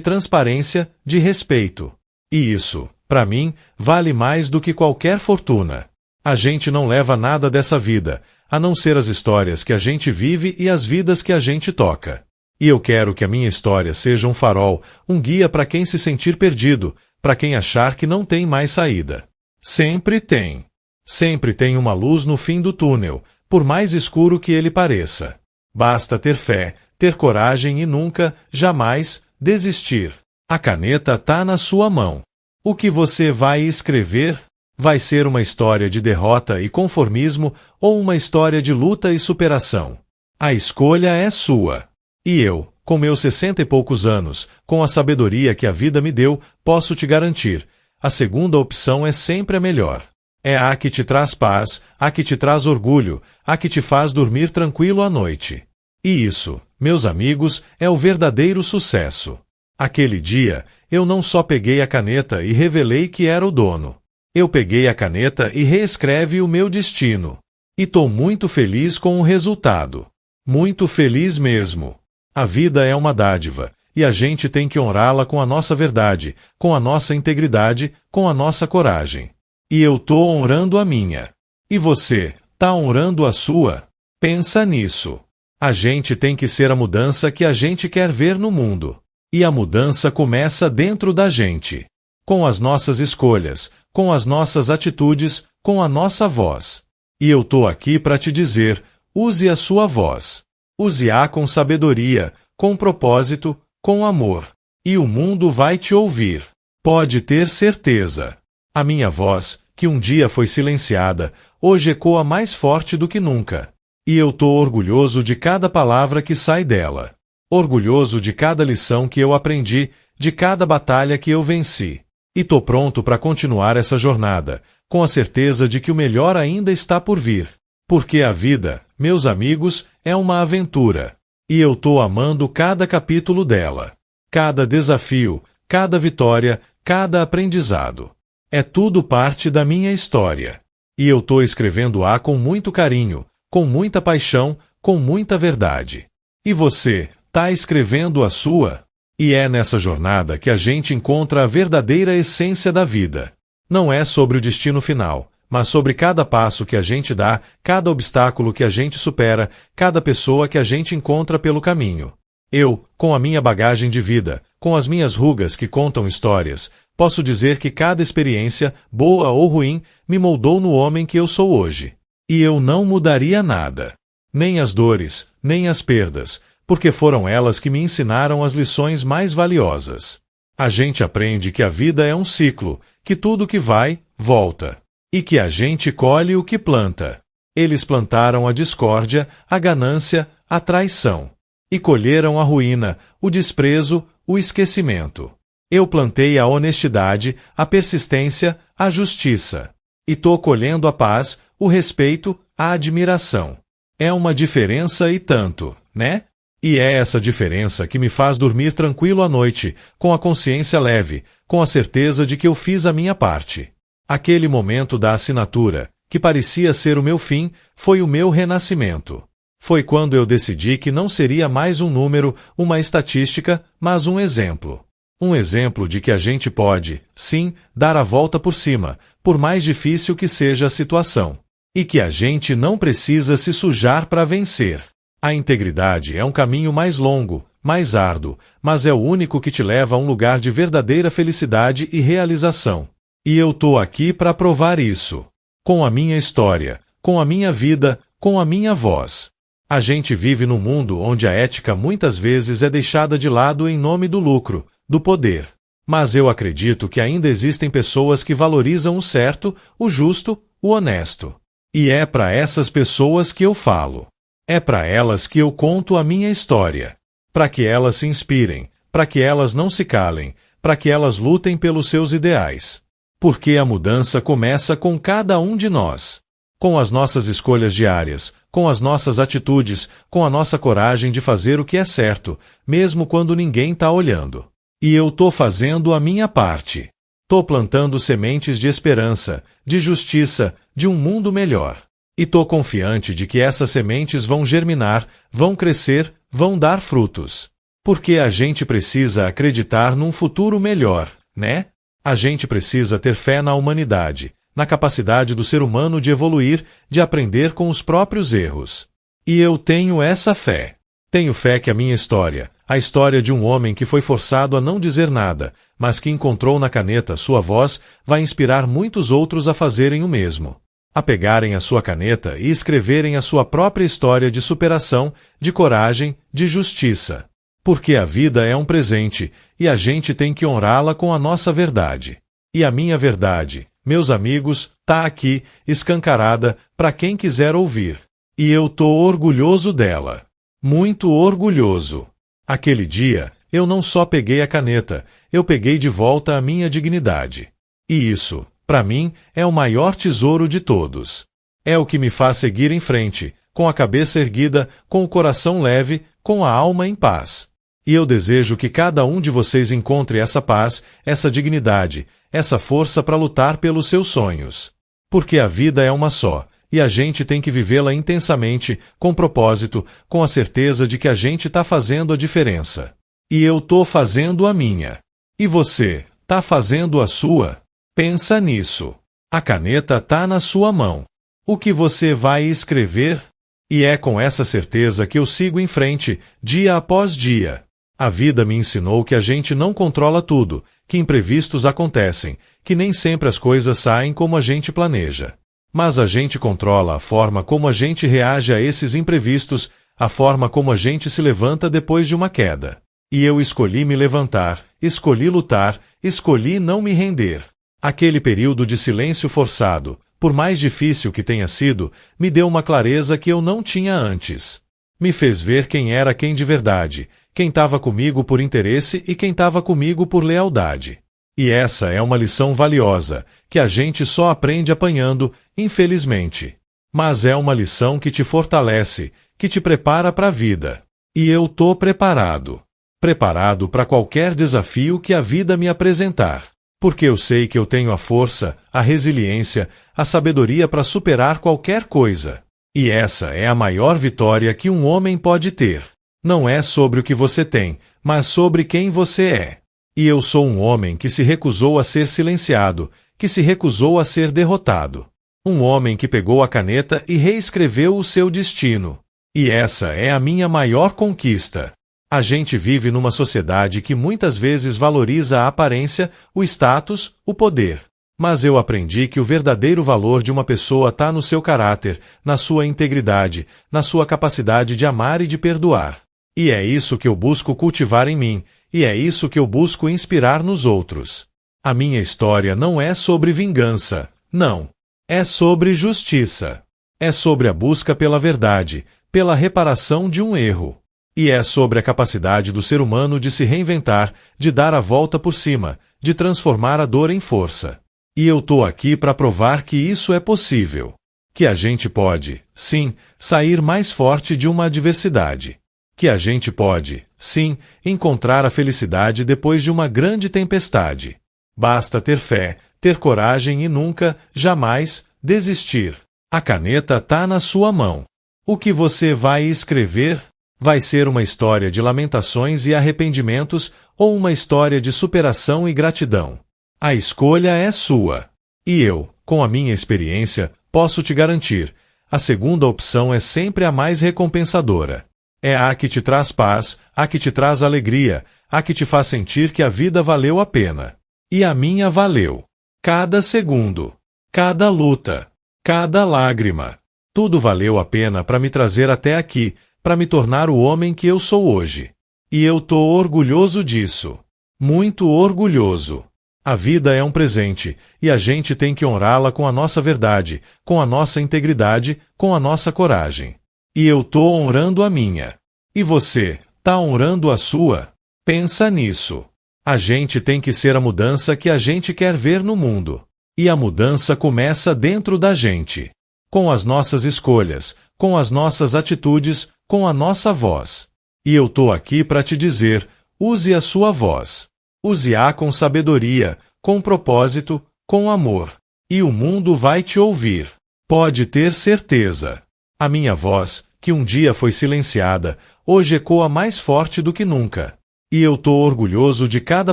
transparência, de respeito. E isso, para mim, vale mais do que qualquer fortuna. A gente não leva nada dessa vida, a não ser as histórias que a gente vive e as vidas que a gente toca. E eu quero que a minha história seja um farol, um guia para quem se sentir perdido, para quem achar que não tem mais saída. Sempre tem. Sempre tem uma luz no fim do túnel, por mais escuro que ele pareça. Basta ter fé, ter coragem e nunca, jamais, desistir. A caneta tá na sua mão. O que você vai escrever? Vai ser uma história de derrota e conformismo ou uma história de luta e superação? A escolha é sua. E eu, com meus 60 e poucos anos, com a sabedoria que a vida me deu, posso te garantir, A segunda opção é sempre a melhor. É a que te traz paz, a que te traz orgulho, a que te faz dormir tranquilo à noite. E isso, meus amigos, é o verdadeiro sucesso. Aquele dia, eu não só peguei a caneta e revelei que era o dono. Eu peguei a caneta e reescreve o meu destino. E tô muito feliz com o resultado. Muito feliz mesmo. A vida é uma dádiva, e a gente tem que honrá-la com a nossa verdade, com a nossa integridade, com a nossa coragem. E eu tô honrando a minha. E você, tá honrando a sua? Pensa nisso. A gente tem que ser a mudança que a gente quer ver no mundo. E a mudança começa dentro da gente. Com as nossas escolhas, com as nossas atitudes, com a nossa voz. E eu tô aqui para te dizer, use a sua voz. Use-a com sabedoria, com propósito, com amor. E o mundo vai te ouvir. Pode ter certeza. A minha voz, que um dia foi silenciada, hoje ecoa mais forte do que nunca. E eu tô orgulhoso de cada palavra que sai dela. Orgulhoso de cada lição que eu aprendi, de cada batalha que eu venci. E tô pronto para continuar essa jornada, com a certeza de que o melhor ainda está por vir. Porque a vida, meus amigos, é uma aventura. E eu tô amando cada capítulo dela. Cada desafio, cada vitória, cada aprendizado. É tudo parte da minha história. E eu tô escrevendo-a com muito carinho, com muita paixão, com muita verdade. E você, tá escrevendo a sua? E é nessa jornada que a gente encontra a verdadeira essência da vida. Não é sobre o destino final, mas sobre cada passo que a gente dá, cada obstáculo que a gente supera, cada pessoa que a gente encontra pelo caminho. Eu, com a minha bagagem de vida, com as minhas rugas que contam histórias, posso dizer que cada experiência, boa ou ruim, me moldou no homem que eu sou hoje. E eu não mudaria nada. Nem as dores, nem as perdas, porque foram elas que me ensinaram as lições mais valiosas. A gente aprende que a vida é um ciclo, que tudo que vai, volta. E que a gente colhe o que planta. Eles plantaram a discórdia, a ganância, a traição. E colheram a ruína, o desprezo, o esquecimento. Eu plantei a honestidade, a persistência, a justiça. E tô colhendo a paz, o respeito, a admiração. É uma diferença e tanto, né? E é essa diferença que me faz dormir tranquilo à noite, com a consciência leve, com a certeza de que eu fiz a minha parte. Aquele momento da assinatura, que parecia ser o meu fim, foi o meu renascimento. Foi quando eu decidi que não seria mais um número, uma estatística, mas um exemplo. Um exemplo de que a gente pode, sim, dar a volta por cima, por mais difícil que seja a situação. E que a gente não precisa se sujar para vencer. A integridade é um caminho mais longo, mais árduo, mas é o único que te leva a um lugar de verdadeira felicidade e realização. E eu tô aqui para provar isso. Com a minha história, com a minha vida, com a minha voz. A gente vive num mundo onde a ética muitas vezes é deixada de lado em nome do lucro, do poder. Mas eu acredito que ainda existem pessoas que valorizam o certo, o justo, o honesto. E é para essas pessoas que eu falo. É para elas que eu conto a minha história. Para que elas se inspirem, para que elas não se calem, para que elas lutem pelos seus ideais. Porque a mudança começa com cada um de nós. Com as nossas escolhas diárias, com as nossas atitudes, com a nossa coragem de fazer o que é certo, mesmo quando ninguém está olhando. E eu tô fazendo a minha parte. Tô plantando sementes de esperança, de justiça, de um mundo melhor. E tô confiante de que essas sementes vão germinar, vão crescer, vão dar frutos. Porque a gente precisa acreditar num futuro melhor, né? A gente precisa ter fé na humanidade, na capacidade do ser humano de evoluir, de aprender com os próprios erros. E eu tenho essa fé. Tenho fé que a minha história, a história de um homem que foi forçado a não dizer nada, mas que encontrou na caneta sua voz, vai inspirar muitos outros a fazerem o mesmo. A pegarem a sua caneta e escreverem a sua própria história de superação, de coragem, de justiça. Porque a vida é um presente, e a gente tem que honrá-la com a nossa verdade. E a minha verdade, meus amigos, tá aqui, escancarada, para quem quiser ouvir. E eu tô orgulhoso dela. Muito orgulhoso. Aquele dia, eu não só peguei a caneta, eu peguei de volta a minha dignidade. E isso, para mim, é o maior tesouro de todos. É o que me faz seguir em frente, com a cabeça erguida, com o coração leve, com a alma em paz. E eu desejo que cada um de vocês encontre essa paz, essa dignidade, essa força para lutar pelos seus sonhos. Porque a vida é uma só, e a gente tem que vivê-la intensamente, com propósito, com a certeza de que a gente está fazendo a diferença. E eu tô fazendo a minha. E você, tá fazendo a sua? Pensa nisso. A caneta tá na sua mão. O que você vai escrever? E é com essa certeza que eu sigo em frente, dia após dia. A vida me ensinou que a gente não controla tudo, que imprevistos acontecem, que nem sempre as coisas saem como a gente planeja. Mas a gente controla a forma como a gente reage a esses imprevistos, a forma como a gente se levanta depois de uma queda. E eu escolhi me levantar, escolhi lutar, escolhi não me render. Aquele período de silêncio forçado, por mais difícil que tenha sido, me deu uma clareza que eu não tinha antes. Me fez ver quem era quem de verdade, quem estava comigo por interesse e quem estava comigo por lealdade. E essa é uma lição valiosa, que a gente só aprende apanhando, infelizmente. Mas é uma lição que te fortalece, que te prepara para a vida. E eu tô preparado. Preparado para qualquer desafio que a vida me apresentar. Porque eu sei que eu tenho a força, a resiliência, a sabedoria para superar qualquer coisa. E essa é a maior vitória que um homem pode ter. Não é sobre o que você tem, mas sobre quem você é. E eu sou um homem que se recusou a ser silenciado, que se recusou a ser derrotado. Um homem que pegou a caneta e reescreveu o seu destino. E essa é a minha maior conquista. A gente vive numa sociedade que muitas vezes valoriza a aparência, o status, o poder. Mas eu aprendi que o verdadeiro valor de uma pessoa está no seu caráter, na sua integridade, na sua capacidade de amar e de perdoar. E é isso que eu busco cultivar em mim, e é isso que eu busco inspirar nos outros. A minha história não é sobre vingança, não. É sobre justiça. É sobre a busca pela verdade, pela reparação de um erro. E é sobre a capacidade do ser humano de se reinventar, de dar a volta por cima, de transformar a dor em força. E eu tô aqui para provar que isso é possível. Que a gente pode, sim, sair mais forte de uma adversidade. Que a gente pode, sim, encontrar a felicidade depois de uma grande tempestade. Basta ter fé, ter coragem e nunca, jamais, desistir. A caneta tá na sua mão. O que você vai escrever? Vai ser uma história de lamentações e arrependimentos ou uma história de superação e gratidão? A escolha é sua. E eu, com a minha experiência, posso te garantir, a segunda opção é sempre a mais recompensadora. É a que te traz paz, a que te traz alegria, a que te faz sentir que a vida valeu a pena. E a minha valeu. Cada segundo, cada luta, cada lágrima. Tudo valeu a pena para me trazer até aqui, para me tornar o homem que eu sou hoje. E eu tô orgulhoso disso. Muito orgulhoso. A vida é um presente, e a gente tem que honrá-la com a nossa verdade, com a nossa integridade, com a nossa coragem. E eu tô honrando a minha. E você, tá honrando a sua? Pensa nisso. A gente tem que ser a mudança que a gente quer ver no mundo. E a mudança começa dentro da gente. Com as nossas escolhas, com as nossas atitudes, com a nossa voz. E eu tô aqui para te dizer, use a sua voz. Use-a com sabedoria, com propósito, com amor. E o mundo vai te ouvir. Pode ter certeza. A minha voz, que um dia foi silenciada, hoje ecoa mais forte do que nunca. E eu tô orgulhoso de cada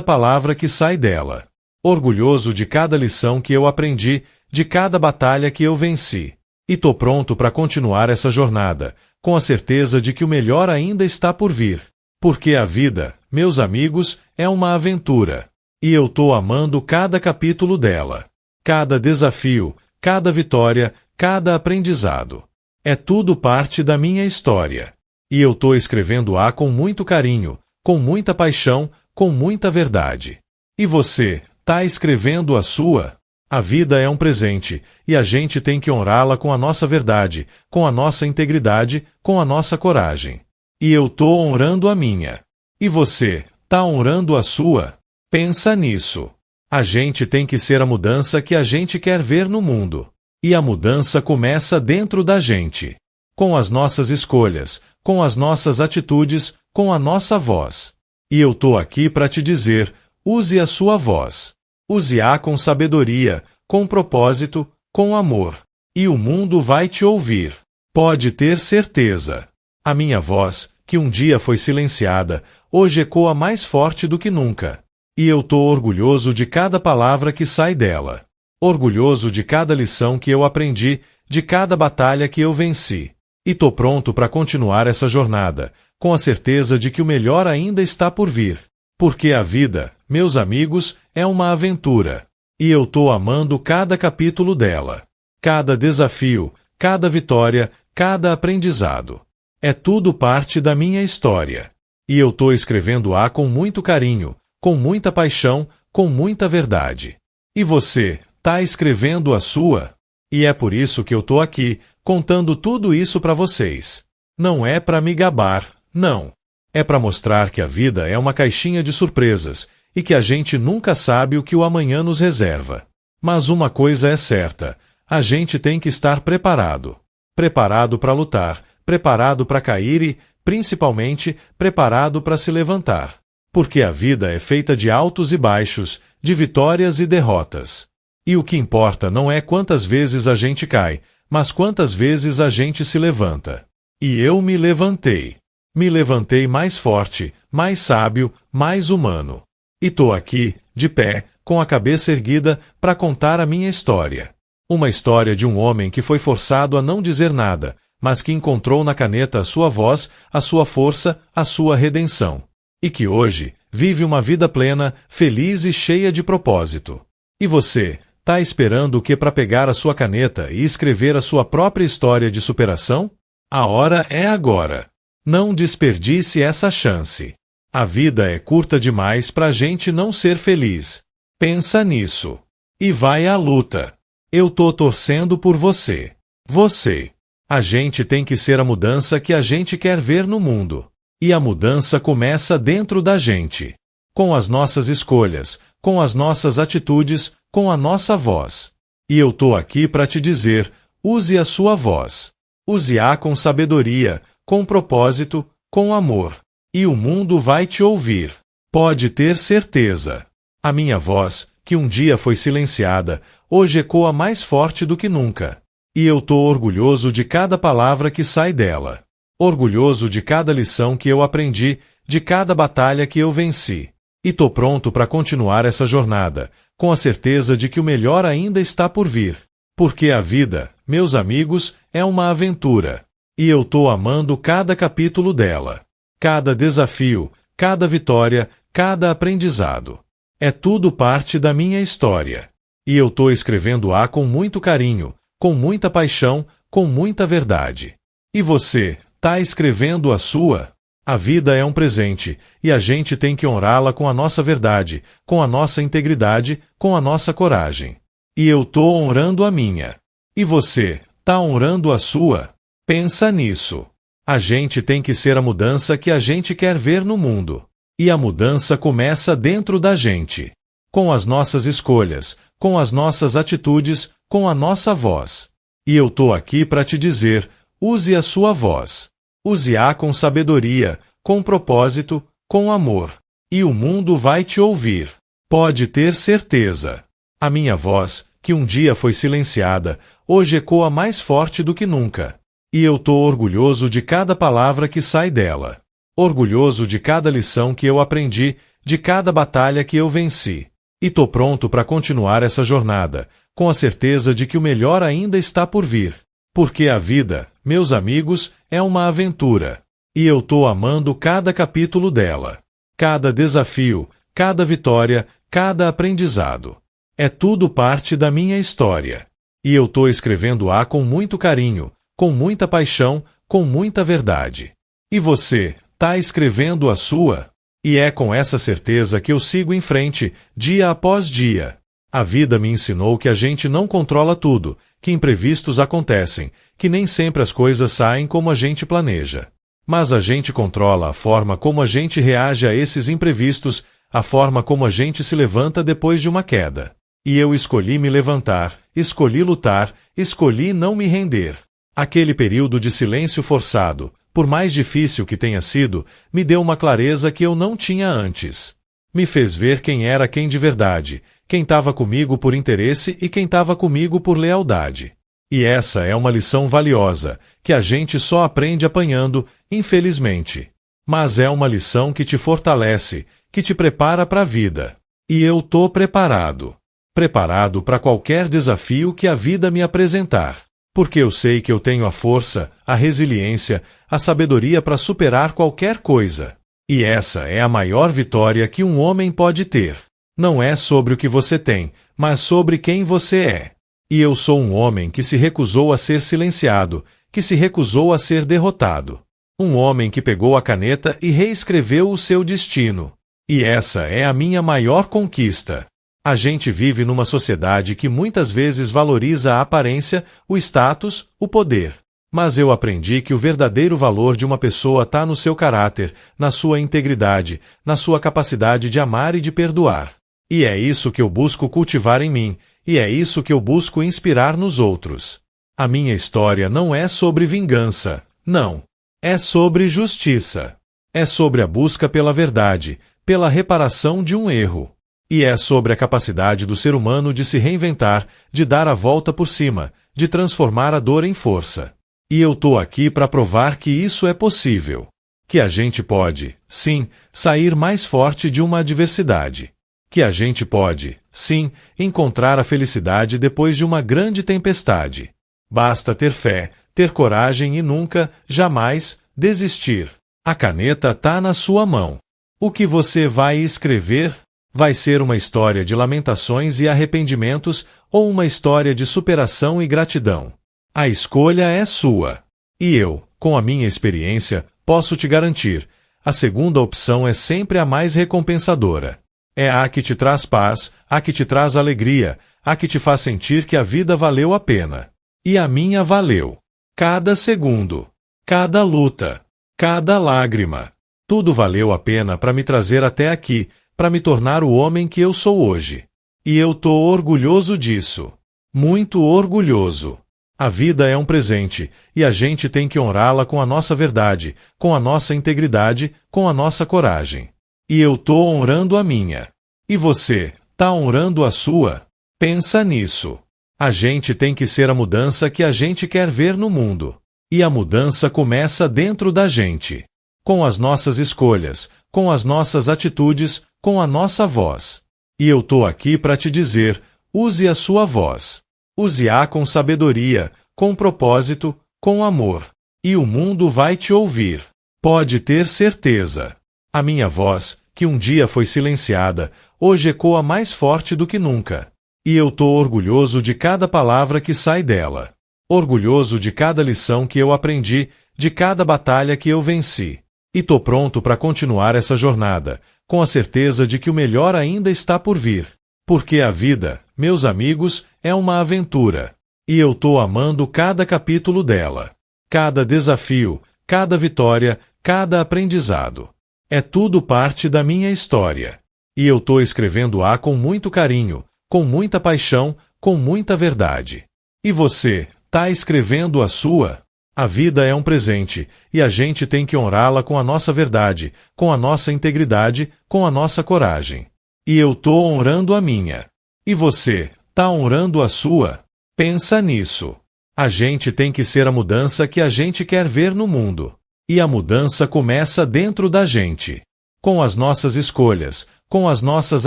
palavra que sai dela. Orgulhoso de cada lição que eu aprendi, de cada batalha que eu venci. E tô pronto para continuar essa jornada, com a certeza de que o melhor ainda está por vir. Porque a vida, meus amigos, é uma aventura. E eu tô amando cada capítulo dela. Cada desafio, cada vitória, cada aprendizado. É tudo parte da minha história. E eu tô escrevendo-a com muito carinho, com muita paixão, com muita verdade. E você, tá escrevendo a sua? A vida é um presente, e a gente tem que honrá-la com a nossa verdade, com a nossa integridade, com a nossa coragem. E eu tô honrando a minha. E você, tá honrando a sua? Pensa nisso. A gente tem que ser a mudança que a gente quer ver no mundo. E a mudança começa dentro da gente. Com as nossas escolhas, com as nossas atitudes, com a nossa voz. E eu tô aqui para te dizer, use a sua voz. Use-a com sabedoria, com propósito, com amor. E o mundo vai te ouvir. Pode ter certeza. A minha voz, que um dia foi silenciada, hoje ecoa mais forte do que nunca. E eu tô orgulhoso de cada palavra que sai dela. Orgulhoso de cada lição que eu aprendi, de cada batalha que eu venci. E tô pronto para continuar essa jornada, com a certeza de que o melhor ainda está por vir. Porque a vida, meus amigos, é uma aventura. E eu tô amando cada capítulo dela. Cada desafio, cada vitória, cada aprendizado. É tudo parte da minha história. E eu tô escrevendo-a com muito carinho, com muita paixão, com muita verdade. E você, tá escrevendo a sua? E é por isso que eu tô aqui, contando tudo isso para vocês. Não é para me gabar, não. É para mostrar que a vida é uma caixinha de surpresas e que a gente nunca sabe o que o amanhã nos reserva. Mas uma coisa é certa, a gente tem que estar preparado. Preparado para lutar, preparado para cair e, principalmente, preparado para se levantar. Porque a vida é feita de altos e baixos, de vitórias e derrotas. E o que importa não é quantas vezes a gente cai, mas quantas vezes a gente se levanta. E eu me levantei. Me levantei mais forte, mais sábio, mais humano. E tô aqui, de pé, com a cabeça erguida, para contar a minha história. Uma história de um homem que foi forçado a não dizer nada, mas que encontrou na caneta a sua voz, a sua força, a sua redenção. E que hoje vive uma vida plena, feliz e cheia de propósito. E você, tá esperando o que para pegar a sua caneta e escrever a sua própria história de superação? A hora é agora. Não desperdice essa chance. A vida é curta demais para a gente não ser feliz. Pensa nisso. E vai à luta. Eu tô torcendo por você. Você. A gente tem que ser a mudança que a gente quer ver no mundo. E a mudança começa dentro da gente. Com as nossas escolhas, com as nossas atitudes, com a nossa voz. E eu tô aqui para te dizer, use a sua voz. Use-a com sabedoria, com propósito, com amor. E o mundo vai te ouvir. Pode ter certeza. A minha voz, que um dia foi silenciada, hoje ecoa mais forte do que nunca. E eu tô orgulhoso de cada palavra que sai dela. Orgulhoso de cada lição que eu aprendi, de cada batalha que eu venci. E tô pronto para continuar essa jornada, com a certeza de que o melhor ainda está por vir. Porque a vida, meus amigos, é uma aventura. E eu tô amando cada capítulo dela. Cada desafio, cada vitória, cada aprendizado. É tudo parte da minha história. E eu tô escrevendo-a com muito carinho, com muita paixão, com muita verdade. E você, tá escrevendo a sua? A vida é um presente, e a gente tem que honrá-la com a nossa verdade, com a nossa integridade, com a nossa coragem. E eu tô honrando a minha. E você, tá honrando a sua? Pensa nisso. A gente tem que ser a mudança que a gente quer ver no mundo. E a mudança começa dentro da gente. Com as nossas escolhas, com as nossas atitudes, com a nossa voz. E eu tô aqui para te dizer, use a sua voz. Use-a com sabedoria, com propósito, com amor. E o mundo vai te ouvir. Pode ter certeza. A minha voz, que um dia foi silenciada, hoje ecoa mais forte do que nunca. E eu tô orgulhoso de cada palavra que sai dela. Orgulhoso de cada lição que eu aprendi, de cada batalha que eu venci. E tô pronto para continuar essa jornada, com a certeza de que o melhor ainda está por vir. Porque a vida, meus amigos, é uma aventura. E eu tô amando cada capítulo dela. Cada desafio, cada vitória, cada aprendizado. É tudo parte da minha história. E eu tô escrevendo-a com muito carinho, com muita paixão, com muita verdade. E você, tá escrevendo a sua? E é com essa certeza que eu sigo em frente, dia após dia. A vida me ensinou que a gente não controla tudo, que imprevistos acontecem, que nem sempre as coisas saem como a gente planeja. Mas a gente controla a forma como a gente reage a esses imprevistos, a forma como a gente se levanta depois de uma queda. E eu escolhi me levantar, escolhi lutar, escolhi não me render. Aquele período de silêncio forçado, por mais difícil que tenha sido, me deu uma clareza que eu não tinha antes. Me fez ver quem era quem de verdade, quem estava comigo por interesse e quem estava comigo por lealdade. E essa é uma lição valiosa, que a gente só aprende apanhando, infelizmente. Mas é uma lição que te fortalece, que te prepara para a vida. E eu tô preparado. Preparado para qualquer desafio que a vida me apresentar. Porque eu sei que eu tenho a força, a resiliência, a sabedoria para superar qualquer coisa. E essa é a maior vitória que um homem pode ter. Não é sobre o que você tem, mas sobre quem você é. E eu sou um homem que se recusou a ser silenciado, que se recusou a ser derrotado. Um homem que pegou a caneta e reescreveu o seu destino. E essa é a minha maior conquista. A gente vive numa sociedade que muitas vezes valoriza a aparência, o status, o poder. Mas eu aprendi que o verdadeiro valor de uma pessoa está no seu caráter, na sua integridade, na sua capacidade de amar e de perdoar. E é isso que eu busco cultivar em mim, e é isso que eu busco inspirar nos outros. A minha história não é sobre vingança, não. É sobre justiça. É sobre a busca pela verdade, pela reparação de um erro. E é sobre a capacidade do ser humano de se reinventar, de dar a volta por cima, de transformar a dor em força. E eu tô aqui para provar que isso é possível. Que a gente pode, sim, sair mais forte de uma adversidade. Que a gente pode, sim, encontrar a felicidade depois de uma grande tempestade. Basta ter fé, ter coragem e nunca, jamais, desistir. A caneta tá na sua mão. O que você vai escrever? Vai ser uma história de lamentações e arrependimentos ou uma história de superação e gratidão? A escolha é sua. E eu, com a minha experiência, posso te garantir, a segunda opção é sempre a mais recompensadora. É a que te traz paz, a que te traz alegria, a que te faz sentir que a vida valeu a pena. E a minha valeu. Cada segundo, cada luta, cada lágrima. Tudo valeu a pena para me trazer até aqui, para me tornar o homem que eu sou hoje. E eu tô orgulhoso disso. Muito orgulhoso. A vida é um presente, e a gente tem que honrá-la com a nossa verdade, com a nossa integridade, com a nossa coragem. E eu tô honrando a minha. E você, tá honrando a sua? Pensa nisso. A gente tem que ser a mudança que a gente quer ver no mundo. E a mudança começa dentro da gente. Com as nossas escolhas, com as nossas atitudes, com a nossa voz. E eu tô aqui para te dizer, use a sua voz. Use-a com sabedoria, com propósito, com amor. E o mundo vai te ouvir. Pode ter certeza. A minha voz, que um dia foi silenciada, hoje ecoa mais forte do que nunca. E eu tô orgulhoso de cada palavra que sai dela. Orgulhoso de cada lição que eu aprendi, de cada batalha que eu venci. E tô pronto para continuar essa jornada, com a certeza de que o melhor ainda está por vir. Porque a vida, meus amigos, é uma aventura. E eu tô amando cada capítulo dela. Cada desafio, cada vitória, cada aprendizado. É tudo parte da minha história. E eu tô escrevendo-a com muito carinho, com muita paixão, com muita verdade. E você, tá escrevendo a sua? A vida é um presente, e a gente tem que honrá-la com a nossa verdade, com a nossa integridade, com a nossa coragem. E eu tô honrando a minha. E você, tá honrando a sua? Pensa nisso. A gente tem que ser a mudança que a gente quer ver no mundo. E a mudança começa dentro da gente. Com as nossas escolhas, com as nossas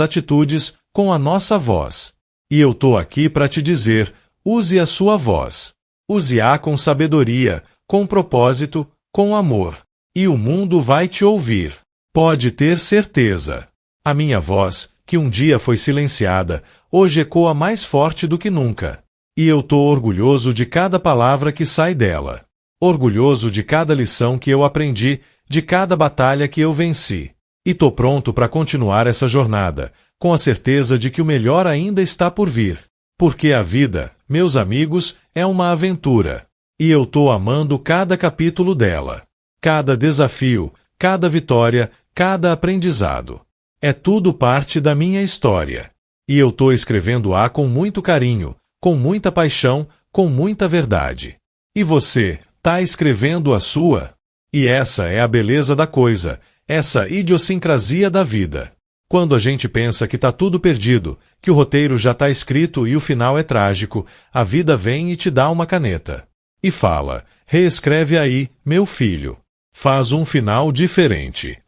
atitudes, com a nossa voz. E eu tô aqui para te dizer, use a sua voz. Use-a com sabedoria, com propósito, com amor. E o mundo vai te ouvir. Pode ter certeza. A minha voz, que um dia foi silenciada, hoje ecoa mais forte do que nunca. E eu tô orgulhoso de cada palavra que sai dela. Orgulhoso de cada lição que eu aprendi, de cada batalha que eu venci. E tô pronto para continuar essa jornada, com a certeza de que o melhor ainda está por vir. Porque a vida, meus amigos, é uma aventura. E eu tô amando cada capítulo dela. Cada desafio, cada vitória, cada aprendizado. É tudo parte da minha história. E eu tô escrevendo-a com muito carinho, com muita paixão, com muita verdade. E você, tá escrevendo a sua? E essa é a beleza da coisa, essa idiosincrasia da vida. Quando a gente pensa que tá tudo perdido, que o roteiro já tá escrito e o final é trágico, a vida vem e te dá uma caneta. E fala, reescreve aí, meu filho. Faz um final diferente.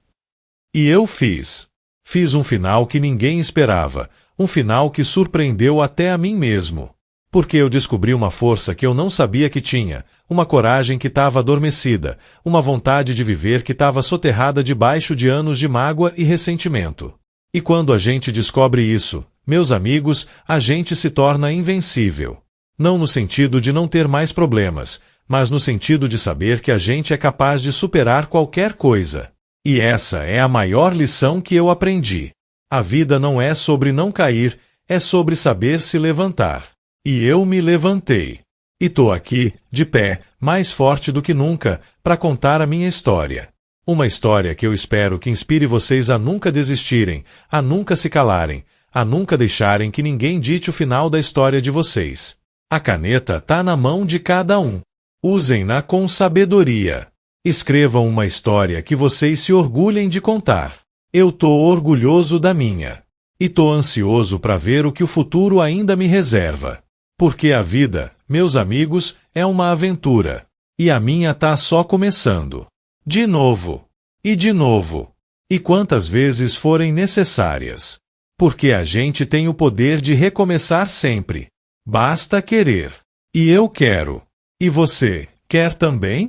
E eu fiz. Fiz um final que ninguém esperava, um final que surpreendeu até a mim mesmo. Porque eu descobri uma força que eu não sabia que tinha, uma coragem que estava adormecida, uma vontade de viver que estava soterrada debaixo de anos de mágoa e ressentimento. E quando a gente descobre isso, meus amigos, a gente se torna invencível. Não no sentido de não ter mais problemas, mas no sentido de saber que a gente é capaz de superar qualquer coisa. E essa é a maior lição que eu aprendi. A vida não é sobre não cair, é sobre saber se levantar. E eu me levantei. E tô aqui, de pé, mais forte do que nunca, para contar a minha história. Uma história que eu espero que inspire vocês a nunca desistirem, a nunca se calarem, a nunca deixarem que ninguém dite o final da história de vocês. A caneta tá na mão de cada um. Usem-na com sabedoria. Escrevam uma história que vocês se orgulhem de contar. Eu tô orgulhoso da minha. E tô ansioso para ver o que o futuro ainda me reserva. Porque a vida, meus amigos, é uma aventura. E a minha tá só começando. De novo. E de novo. E quantas vezes forem necessárias. Porque a gente tem o poder de recomeçar sempre. Basta querer. E eu quero. E você, quer também?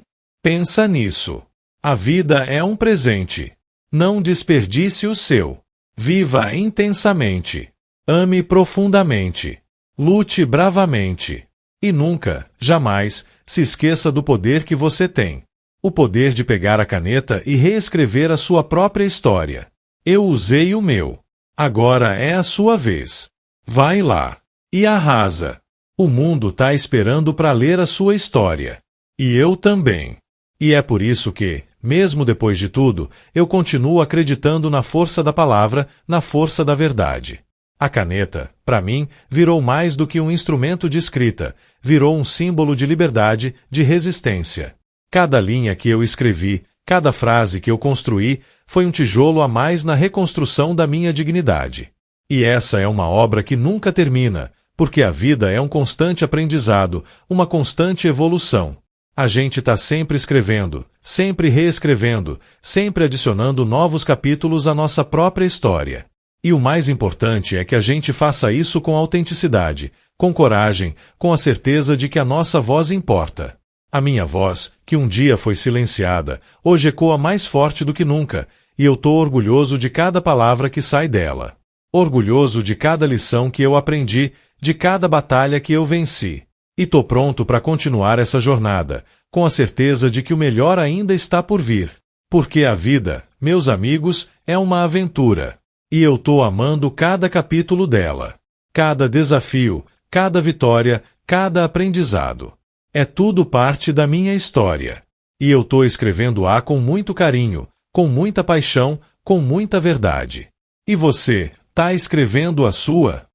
Pensa nisso. A vida é um presente. Não desperdice o seu. Viva intensamente. Ame profundamente. Lute bravamente. E nunca, jamais, se esqueça do poder que você tem. O poder de pegar a caneta e reescrever a sua própria história. Eu usei o meu. Agora é a sua vez. Vai lá. E arrasa. O mundo tá esperando para ler a sua história. E eu também. E é por isso que, mesmo depois de tudo, eu continuo acreditando na força da palavra, na força da verdade. A caneta, para mim, virou mais do que um instrumento de escrita, virou um símbolo de liberdade, de resistência. Cada linha que eu escrevi, cada frase que eu construí, foi um tijolo a mais na reconstrução da minha dignidade. E essa é uma obra que nunca termina, porque a vida é um constante aprendizado, uma constante evolução. A gente está sempre escrevendo, sempre reescrevendo, sempre adicionando novos capítulos à nossa própria história. E o mais importante é que a gente faça isso com autenticidade, com coragem, com a certeza de que a nossa voz importa. A minha voz, que um dia foi silenciada, hoje ecoa mais forte do que nunca, e eu tô orgulhoso de cada palavra que sai dela. Orgulhoso de cada lição que eu aprendi, de cada batalha que eu venci. E tô pronto para continuar essa jornada, com a certeza de que o melhor ainda está por vir. Porque a vida, meus amigos, é uma aventura. E eu tô amando cada capítulo dela. Cada desafio, cada vitória, cada aprendizado. É tudo parte da minha história. E eu tô escrevendo-a com muito carinho, com muita paixão, com muita verdade. E você, tá escrevendo a sua?